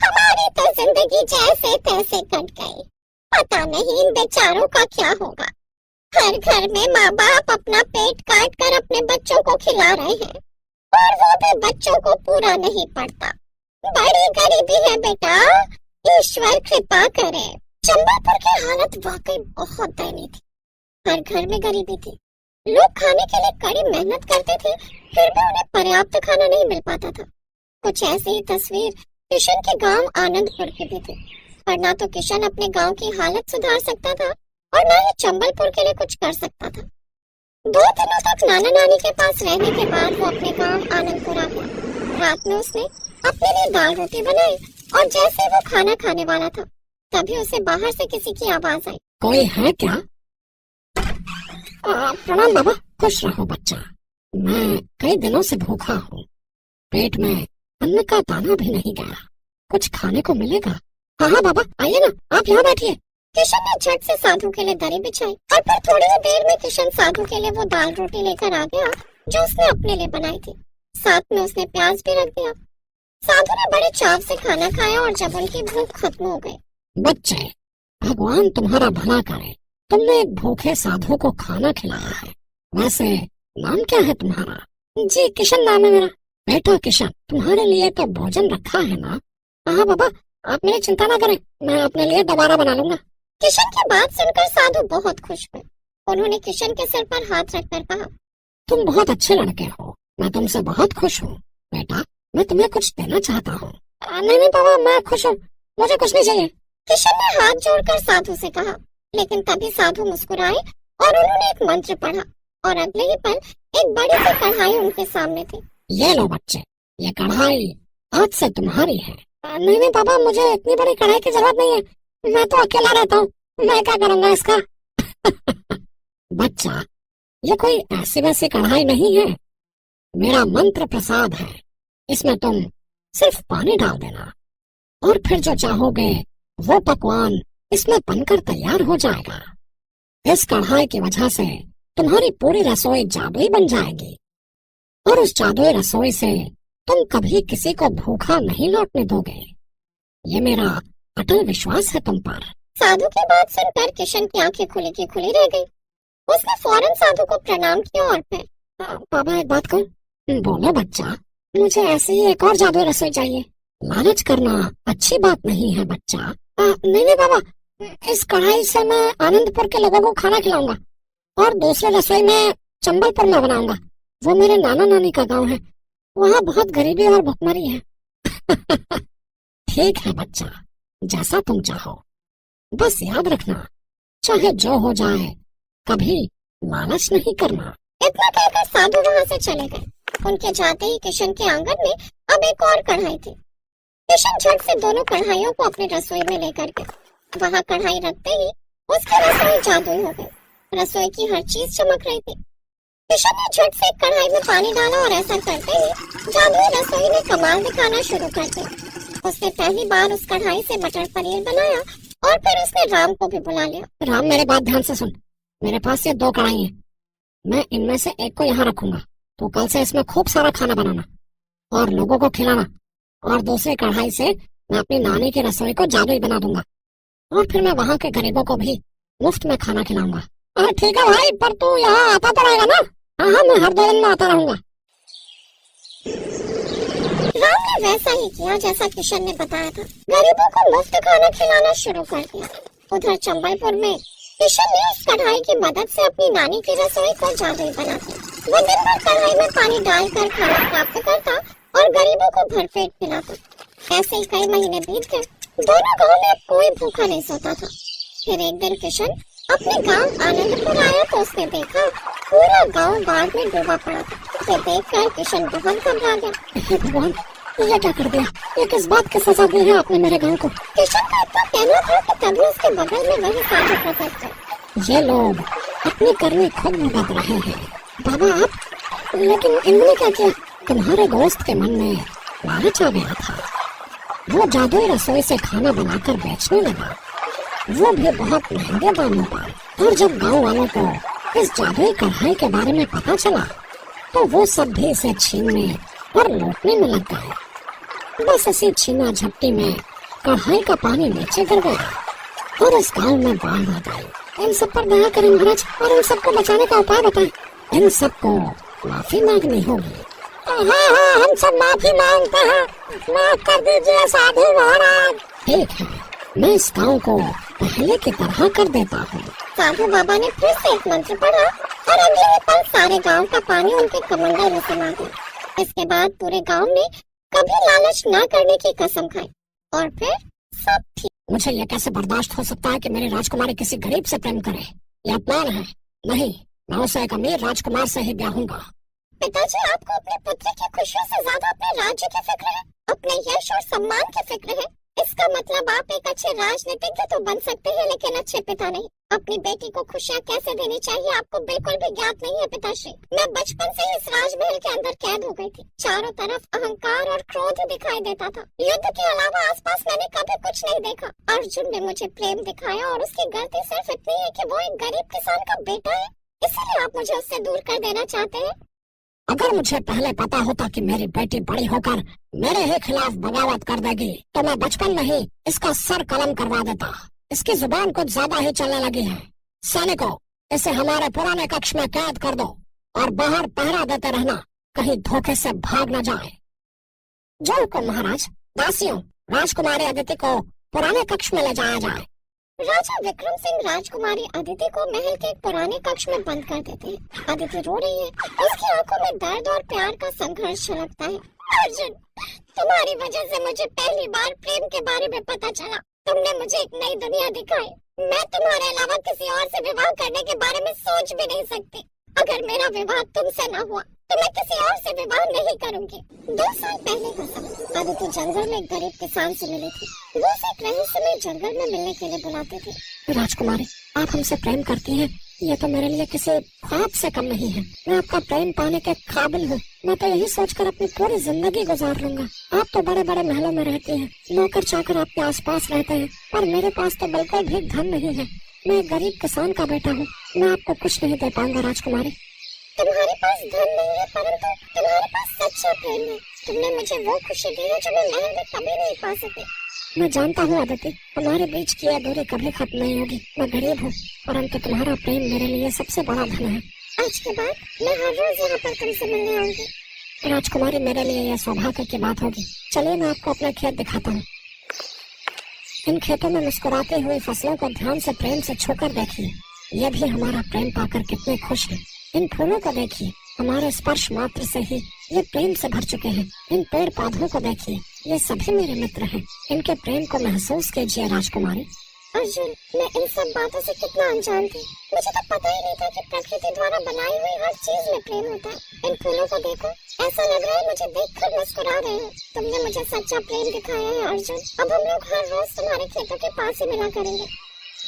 हमारी तो जिंदगी जैसे तैसे कट गई। पता नहीं इन बेचारों का क्या होगा। हर घर में माँ बाप अपना पेट काट कर अपने बच्चों को खिला रहे हैं और वो भी बच्चों को पूरा नहीं पड़ता। बड़ी गरीबी है बेटा, ईश्वर कृपा करे। चंबलपुर की हालत वाकई बहुत दयनीय थी। हर घर में गरीबी थी। लोग खाने के लिए कड़ी मेहनत करते थे, फिर भी उन्हें पर्याप्त खाना नहीं मिल पाता था। कुछ ऐसी ही तस्वीर किशन के गांव आनंदपुर की भी थी। पर ना तो किशन अपने गांव की हालत सुधार सकता था और ना ही चंबलपुर के लिए कुछ कर सकता था। 2 दिनों तक नाना नानी के पास रहने के बाद वो अपने गांव आनंदपुर आ गया। रात में उसने अपने लिए दाल रोटी बनाई और जैसे वो खाना खाने वाला था तभी उसे बाहर से किसी की आवाज आई। कोई है क्या? प्रणाम बाबा, खुश रहो बच्चा। मैं कई दिनों से भूखा हूँ, पेट में अन्न का दाना भी नहीं गया, कुछ खाने को मिलेगा? हाँ हाँ बाबा, आइए ना, आप यहाँ बैठिए। किशन ने झट से साधु के लिए दरी बिछाई और फिर थोड़ी ही देर में किशन साधु के लिए वो दाल रोटी लेकर आ गया जो उसने अपने लिए बनाई थी। साथ में उसने प्याज भी रख दिया। साधु ने बड़े चाव से खाना खाया और जब उनकी भूख खत्म हो गई। बच्चे, भगवान तुम्हारा भला करे, तुमने एक भूखे साधु को खाना खिलाया है। वैसे नाम क्या है तुम्हारा? जी किशन नाम है मेरा। बेटा किशन, तुम्हारे लिए तो भोजन रखा है ना? हाँ बाबा, आप मेरी चिंता ना करें, मैं अपने लिए दोबारा बना लूंगा। किशन की बात सुनकर साधु बहुत खुश हुए। उन्होंने किशन के सिर पर हाथ रखकर कहा, तुम बहुत अच्छे लड़के हो, मैं तुमसे बहुत खुश हूँ। बेटा, मैं तुम्हें कुछ देना चाहता हूँ। नहीं नहीं बाबा, मैं खुश हूँ, मुझे कुछ नहीं चाहिए। किशन ने हाथ जोड़कर साधु से कहा, लेकिन तभी साधु मुस्कुराए और उन्होंने एक मंत्र पढ़ा और अगले ही पल एक बड़ी सी कढ़ाई उनके सामने थी। ये लो बच्चे, ये कढ़ाई आज से तुम्हारी है। नहीं नहीं बाबा, मुझे इतनी बड़ी कढ़ाई की जरूरत नहीं है, मैं तो अकेला रहता हूँ, मैं क्या करूँगा इसका? बच्चा, ये कोई ऐसी वैसी कढ़ाई नहीं है, मेरा मंत्र प्रसाद है। इसमें तुम सिर्फ पानी डाल देना और फिर जो चाहोगे वो पकवान इसमें बनकर तैयार हो जाएगा। इस कढ़ाई की वजह से तुम्हारी पूरी रसोई जादुई बन जाएगी और उस जादुई रसोई से तुम कभी किसी को भूखा नहीं लौटने दोगे। ये मेरा अटल विश्वास है तुम पर। साधु की बात सुनकर किशन की आंखें खुली की खुली रह गई। उसने फौरन साधु को प्रणाम किया और फिर, बाबा एक बात कहूं? बोलो बच्चा। मुझे ऐसे ही एक और जादुई रसोई चाहिए। लालच करना अच्छी बात नहीं है बच्चा। नहीं नहीं बाबा, इस कढ़ाई से मैं आनंदपुर के लोगों को खाना खिलाऊंगा और दूसरे रसोई में चंबलपुर में बनाऊंगा। वो मेरे नाना नानी का गांव है, वहाँ बहुत गरीबी और भुखमरी है। ठीक है बच्चा, जैसा तुम चाहो, बस याद रखना, चाहे जो हो जाए कभी लालच नहीं करना। इतना कहकर साधु वहाँ से चले गए। उनके जाते ही किशन के आंगन में अब एक और कढ़ाई थी। किशन झट से दोनों कढ़ाइयों को अपनी रसोई में लेकर गए। वहाँ कढ़ाई रखते ही उसकी रसोई जादुई हो गई। रसोई की हर चीज चमक रही थी। किशन ने झट से एक कढ़ाई में पानी डाला और ऐसा करते ही जादुई रसोई ने कमाल दिखाना शुरू कर दिया। उसने पहली बार उस कढ़ाई से मटर पनीर बनाया और फिर उसने राम को भी बुला लिया। राम, मेरे बात ध्यान से सुन, मेरे पास ये 2 कढ़ाई हैं, मैं इनमें से एक को यहाँ रखूंगा, तो कल से इसमें खूब सारा खाना बनाना और लोगों को खिलाना, और दूसरी कढ़ाई से मैं अपनी नानी की रसोई को जादुई बना दूंगा और फिर मैं वहाँ के गरीबों को भी मुफ्त में खाना खिलाऊंगा। अरे ठीक है भाई, पर तू यहाँ आता तो रहेगा ना? हाँ हाँ, मैं हर 2 दिन में आता रहूंगा। राम ने वैसा ही किया जैसा किशन ने बताया था। गरीबों को मुफ्त खाना खिलाना शुरू कर दिया। उधर चंबलपुर में किशन ने इस कढ़ाई की मदद से अपनी नानी की रसोई को जादुई बना दिया। वो दिन भर कढ़ाई में पानी डालकर खाना प्राप्त करता और गरीबों को भरपेट खिलाता। ऐसे ही कई महीने बीत गए। दोनों गांव में कोई भूखा नहीं सोता था। फिर एक दिन किशन अपने गांव आनंदपुर आया तो उसने देखा पूरा गांव बाढ़ में डूबा पड़ा था। ये देखकर किशन बहुत घबरा गया। हे भगवान, ये क्या कर दिया? ये किस बात की सजा दी है आपने मेरे गांव को? किशन का इतना कहना था कि तभी उसके बगल में वही साधु प्रकट हुए। ये लोग अपनी करनी खुद भुगत रहे हैं। बाबा आप, लेकिन इन्होंने क्या किया? तुम्हारे दोस्त के मन में लालच आ गया था, वो जादुई रसोई से खाना बनाकर बेचने लगा, वो भी बहुत महंगे दामों पर। और जब गांव वालों को इस जादुई कढ़ाई के बारे में पता चला तो वो सब भी इसे छीनने और लूटने में लग गए। बस इसी छीना झपटी में कढ़ाई का पानी नीचे गिर गया और इस गांव में बाढ़ आ गई। इन सब पर दया करें महाराज और इन सबको बचाने का उपाय बताएं। इन सबको माफी मांगनी होगी। हाँ हाँ, हम सब माफी मांगते हैं, माफ कर दीजिए साधु महाराज। ठीक है, मैं इस गांव को पहले की तरह कर देता हूँ। साधु बाबा ने फिर से एक मंत्र पढ़ा और अगले ही पल सारे गांव का पानी उनके कमंडल में समा गया। इसके बाद पूरे गांव ने कभी लालच न करने की कसम खाई और फिर सब ठीक। मुझे यह कैसे बर्दाश्त हो सकता है कि मेरी राजकुमारी किसी गरीब से प्रेम करे? यह अपमान है। नहीं, मैं उसे एक अमीर राजकुमार से ही ब्याहूंगा। पिताजी, आपको अपनी पुत्री की खुशियों से ज्यादा अपने राज्य की फिक्र है, अपने यश और सम्मान की फिक्र है। इसका मतलब आप एक अच्छे राजनीतिज्ञ तो बन सकते हैं, लेकिन अच्छे पिता नहीं। अपनी बेटी को खुशियाँ कैसे देनी चाहिए आपको बिल्कुल भी ज्ञात नहीं है पिताश्री। मैं बचपन से ही इस राजमहल के अंदर कैद हो गई थी। चारों तरफ अहंकार और क्रोध दिखाई देता था। युद्ध के अलावा आसपास मैंने कभी कुछ नहीं देखा। अर्जुन ने मुझे प्रेम दिखाया और उसकी गलती सिर्फ इतनी है कि वो एक गरीब किसान का बेटा है, इसलिए आप मुझे उससे दूर कर देना चाहते हैं। अगर मुझे पहले पता होता कि मेरी बेटी बड़ी होकर मेरे ही खिलाफ बगावत कर देगी तो मैं बचपन में ही इसका सर कलम करवा देता। इसकी जुबान कुछ ज्यादा ही चलने लगी है। सैनिकों, इसे हमारे पुराने कक्ष में कैद कर दो और बाहर पहरा देते रहना, कहीं धोखे से भाग न जाए। जो हुकुम महाराज। दासियों, राजकुमारी अदिति को पुराने कक्ष में ले जाया जाए। राजा विक्रम सिंह राजकुमारी अदिति को महल के एक पुराने कक्ष में बंद कर देते हैं। अदिति रो रही है, उसकी आंखों में दर्द और प्यार का संघर्ष छलकता है। अर्जुन, तुम्हारी वजह से मुझे पहली बार प्रेम के बारे में पता चला। तुमने मुझे एक नई दुनिया दिखाई। मैं तुम्हारे अलावा किसी और से विवाह करने के बारे में सोच भी नहीं सकती। अगर मेरा विवाह तुमसे न हुआ तो मैं किसी और से विवाह नहीं करूंगी। 2 साल पहले का समय, अदिति जंगल में एक गरीब किसान से मिली थी। वो उसे एक रहस्यमय जंगल में मिलने के लिए बुलाते थे। राजकुमारी, आप हमसे प्रेम करती हैं, ये तो मेरे लिए किसी ख्वाब से कम नहीं है। मैं आपका प्रेम पाने के काबिल हूँ। मैं तो यही सोचकर अपनी पूरी जिंदगी गुजार लूंगा। आप तो बड़े बड़े महलों में रहती हैं, नौकर चाकर आपके आसपास रहते हैं, पर मेरे पास तो बिल्कुल भी धन नहीं है। मैं एक गरीब किसान का बेटा हूँ, मैं आपको कुछ नहीं दे पाऊंगा। राजकुमारी, तुम्हारे पास धन नहीं है, परंतु तुम्हारे पास सच्चा प्रेम है। तुमने मुझे वो खुशी दी है जो मैं महल में कभी नहीं पा सकी। मैं जानता हूँ अदिति, हमारे बीच की यह दूरी कभी खत्म नहीं होगी। मैं गरीब हूँ, परंतु तुम्हारा प्रेम मेरे लिए सबसे बड़ा धन है। आज के बाद मैं हर रोज यहाँ पर तुमसे मिलने आऊंगी। राजकुमारी, मेरे लिए यह सौभाग्य की बात होगी। चलिए, मैं आपको अपने खेत दिखाता हूँ। इन खेतों में मुस्कुराती हुई फसलों को ध्यान से प्रेम से छूकर देखिए। ये भी हमारा प्रेम पाकर कितने खुश हैं। इन फूलों को देखिए, हमारे स्पर्श मात्र से ही ये प्रेम से भर चुके हैं। इन पेड़ पौधों को देखिए, ये सभी मेरे मित्र हैं। इनके प्रेम को महसूस कीजिए राजकुमारी। अर्जुन, मैं इन सब बातों से कितना अनजान थी। मुझे तो पता ही नहीं था कि प्रकृति द्वारा बनाई हुई हर चीज में प्रेम होता है। इन फूलों को देखो, ऐसा लग रहा है मुझे देखकर मुस्कुरा रहे हो। तुमने मुझे सच्चा प्रेम दिखाया है अर्जुन। अब हम लोग हर रोज तुम्हारे खेतों के पास ही मिला करेंगे।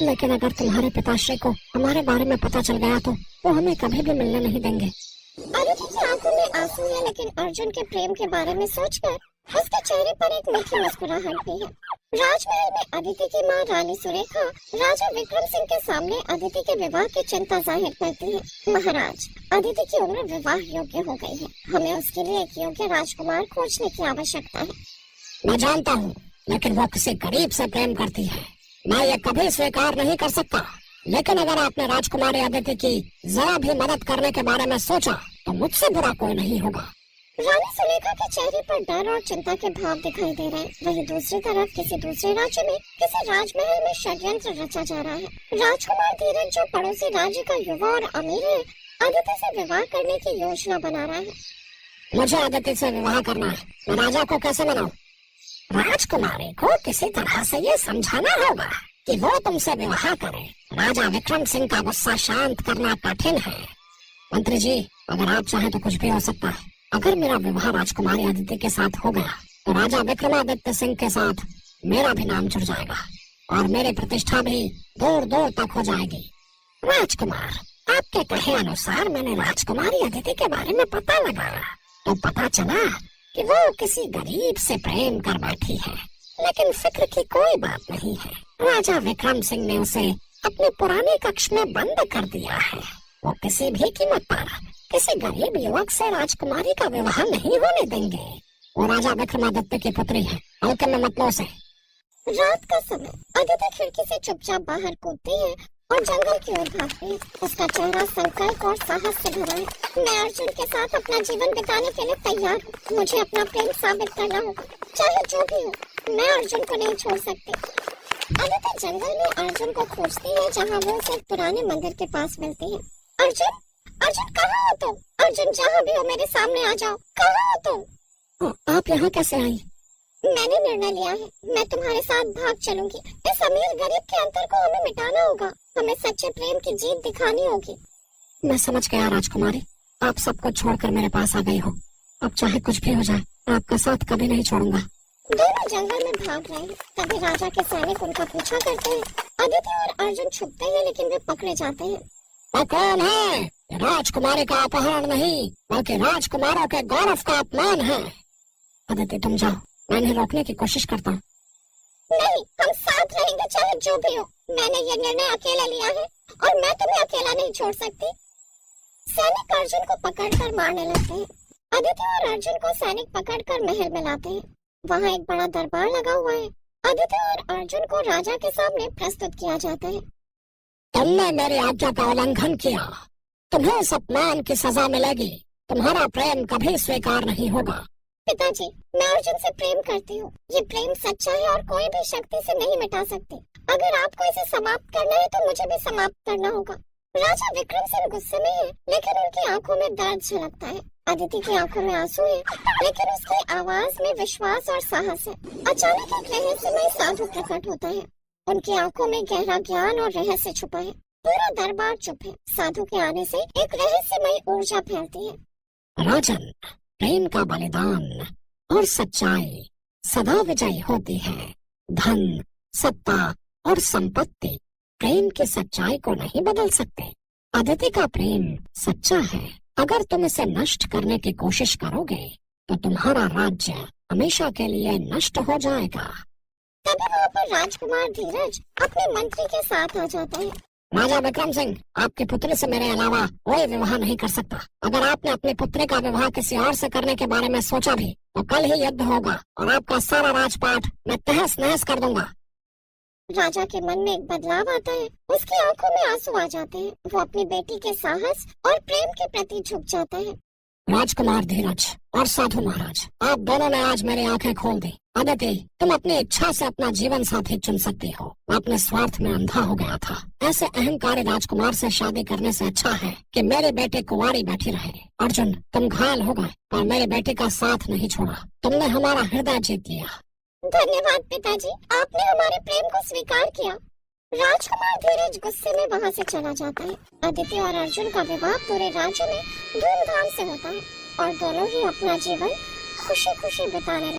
लेकिन अगर तुम्हारे पिताश्री को हमारे बारे में पता चल गया तो वो हमें कभी भी मिलने नहीं देंगे। अदिति की आंखों में आंसू है, लेकिन अर्जुन के प्रेम के बारे में सोचकर उसके चेहरे पर एक मीठी मुस्कुराहट भी है। राजमहल में अदिति की मां रानी सुरेखा राजा विक्रम सिंह के सामने अदिति के विवाह की चिंता जाहिर करती है। महाराज, अदिति की उम्र विवाह योग्य हो गई है। हमें उसके लिए एक योग्य राजकुमार खोजने की आवश्यकता है। मैं जानता हूँ, लेकिन वो किसी गरीब से प्रेम करती है। मैं ये कभी स्वीकार नहीं कर सकता। लेकिन अगर आपने राजकुमारी अदिति की जरा भी मदद करने के बारे में सोचा तो मुझसे बुरा कोई नहीं होगा। रानी सुलेखा के चेहरे पर डर और चिंता के भाव दिखाई दे रहे हैं। वहीं दूसरी तरफ किसी दूसरे राज्य में किसी राजमहल में षड्यंत्र रचा जा रहा है। राजकुमार धीरज, जो पड़ोसी राज्य का युवा और अमीर है, अदिति से विवाह करने की योजना बना रहा है। मुझे अदिति से विवाह करना है। मैं राजा को कैसे मनाऊं? राजकुमारी को किसी तरह से ये समझाना होगा कि वो तुमसे विवाह करे। राजा विक्रम सिंह का गुस्सा शांत करना कठिन है। मंत्री जी, अगर आप चाहें तो कुछ भी हो सकता है। अगर मेरा विवाह राजकुमारी अदिति के साथ हो गया तो राजा विक्रमादित्य सिंह के साथ मेरा भी नाम जुड़ जाएगा और मेरी प्रतिष्ठा भी दूर दूर तक हो जाएगी। राजकुमार, आपके कहे अनुसार मैंने राजकुमारी अदिति के बारे में पता लगाया तो पता चला कि वो किसी गरीब से प्रेम कर बैठी है। लेकिन फिक्र की कोई बात नहीं है। राजा विक्रम सिंह ने उसे अपने पुराने कक्ष में बंद कर दिया है। वो किसी भी कीमत पर किसी गरीब युवक से राजकुमारी का विवाह नहीं होने देंगे। वो राजा विक्रमादित्य की पुत्री है, हल्के में मत लो उसे। रात का समय, अदिति खिड़की से चुपचाप बाहर कूदती है और जंगल की ओर भागती है। उसका चेहरा संकल्प और साहस से भरा है। मैं अर्जुन के साथ अपना जीवन बिताने के लिए तैयार हूँ। मुझे अपना प्रेम साबित करना होगा, चाहे जो भी हो। मैं अर्जुन को नहीं छोड़ सकती। अदिति जंगल में अर्जुन को खोजती है, जहाँ वो उसे एक पुराने मंदिर के पास मिलती है। अर्जुन, अर्जुन कहाँ हो तुम? अर्जुन, जहाँ भी हो मेरे सामने आ जाओ। कहाँ हो तुम? आप यहाँ कैसे आई? मैंने निर्णय लिया है, मैं तुम्हारे साथ भाग चलूंगी। इस अमीर गरीब के अंतर को हमें मिटाना होगा। हमें सच्चे प्रेम की जीत दिखानी होगी। मैं समझ गया राजकुमारी, आप सबको छोड़कर मेरे पास आ गई हो। अब चाहे कुछ भी हो जाए, मैं आपका साथ कभी नहीं छोड़ूंगा। दोनों जंगल में भाग रहे हैं। तभी राजा के सैनिक उनका पीछा करते हैं। अदिति और अर्जुन छुपते हैं, लेकिन वे पकड़े जाते हैं। वो कौन है? ये राजकुमारी का अपहरण नहीं, बल्कि राजकुमारों के गौरव का अपमान है। अदिति तुम जाओ, मैं इन्हें रोकने की कोशिश करता हूँ। नहीं, हम साथ रहेंगे चाहे जो भी हो। मैंने ये निर्णय अकेला लिया है और मैं तुम्हें अकेला नहीं छोड़ सकती। सैनिक अर्जुन को पकड़कर मारने लगते हैं। अदिति और अर्जुन को सैनिक पकड़कर महल में लाते हैं। वहाँ एक बड़ा दरबार लगा हुआ है। अदिति और अर्जुन को राजा के सामने प्रस्तुत किया जाता है। तुमने मेरी आज्ञा का उल्लंघन किया, तुम्हें इस अपमान की सजा मिलेगी। तुम्हारा प्रेम कभी स्वीकार नहीं होगा। पिताजी, मैं अर्जुन से प्रेम करती हूँ। ये प्रेम सच्चा है और कोई भी शक्ति से नहीं मिटा सकती। अगर आपको इसे समाप्त करना है तो मुझे भी समाप्त करना होगा। राजा विक्रम सिंह गुस्से में है, लेकिन उनकी आंखों में दर्द झलकता है। अदिति की आंखों में आंसू है, लेकिन उसकी आवाज में विश्वास और साहस है। अचानक एक रहस्यमय साधु प्रकट होता है। उनकी आंखों में गहरा ज्ञान और रहस्य छुपा है। पूरा दरबार चुप है। साधु के आने से एक रहस्यमय ऊर्जा फैलती है। राजन, प्रेम का बलिदान और सच्चाई सदा विजयी होती है। धन, सत्ता और संपत्ति प्रेम की सच्चाई को नहीं बदल सकते। अदिति का प्रेम सच्चा है। अगर तुम इसे नष्ट करने की कोशिश करोगे तो तुम्हारा राज्य हमेशा के लिए नष्ट हो जाएगा। तभी वहाँ पर राजकुमार धीरज अपने मंत्री के साथ आ जाता है। राजा विक्रम सिंह, आपकी पुत्री से मेरे अलावा कोई विवाह नहीं कर सकता। अगर आपने अपनी पुत्री का विवाह किसी और से करने के बारे में सोचा भी तो कल ही युद्ध होगा और आपका सारा राजपाट मैं तहस नहस कर दूंगा। राजा के मन में एक बदलाव आता है। उसकी आंखों में आंसू आ जाते हैं। वो अपनी बेटी के साहस और प्रेम के प्रति झुक जाता है। राजकुमार धीरज और साधु महाराज, आप दोनों ने आज मेरी आंखें खोल दी। अदिति, तुम अपनी इच्छा से अपना जीवन साथी चुन सकती हो। मैं अपने स्वार्थ में अंधा हो गया था। ऐसे अहंकारी राजकुमार से शादी करने से अच्छा है कि मेरे बेटे कुंवारी बैठी रहे। अर्जुन, तुम घायल हो गए पर मेरे बेटे का साथ नहीं छोड़ा। तुमने हमारा हृदय जीत लिया। धन्यवाद पिताजी, आपने हमारे प्रेम को स्वीकार किया। राजकुमार धीरज गुस्से में वहाँ से चला जाता है। अदिति और अर्जुन का विवाह पूरे राज्य में धूमधाम से होता है और दोनों ही अपना जीवन खुशी खुशी बिताने लगते हैं।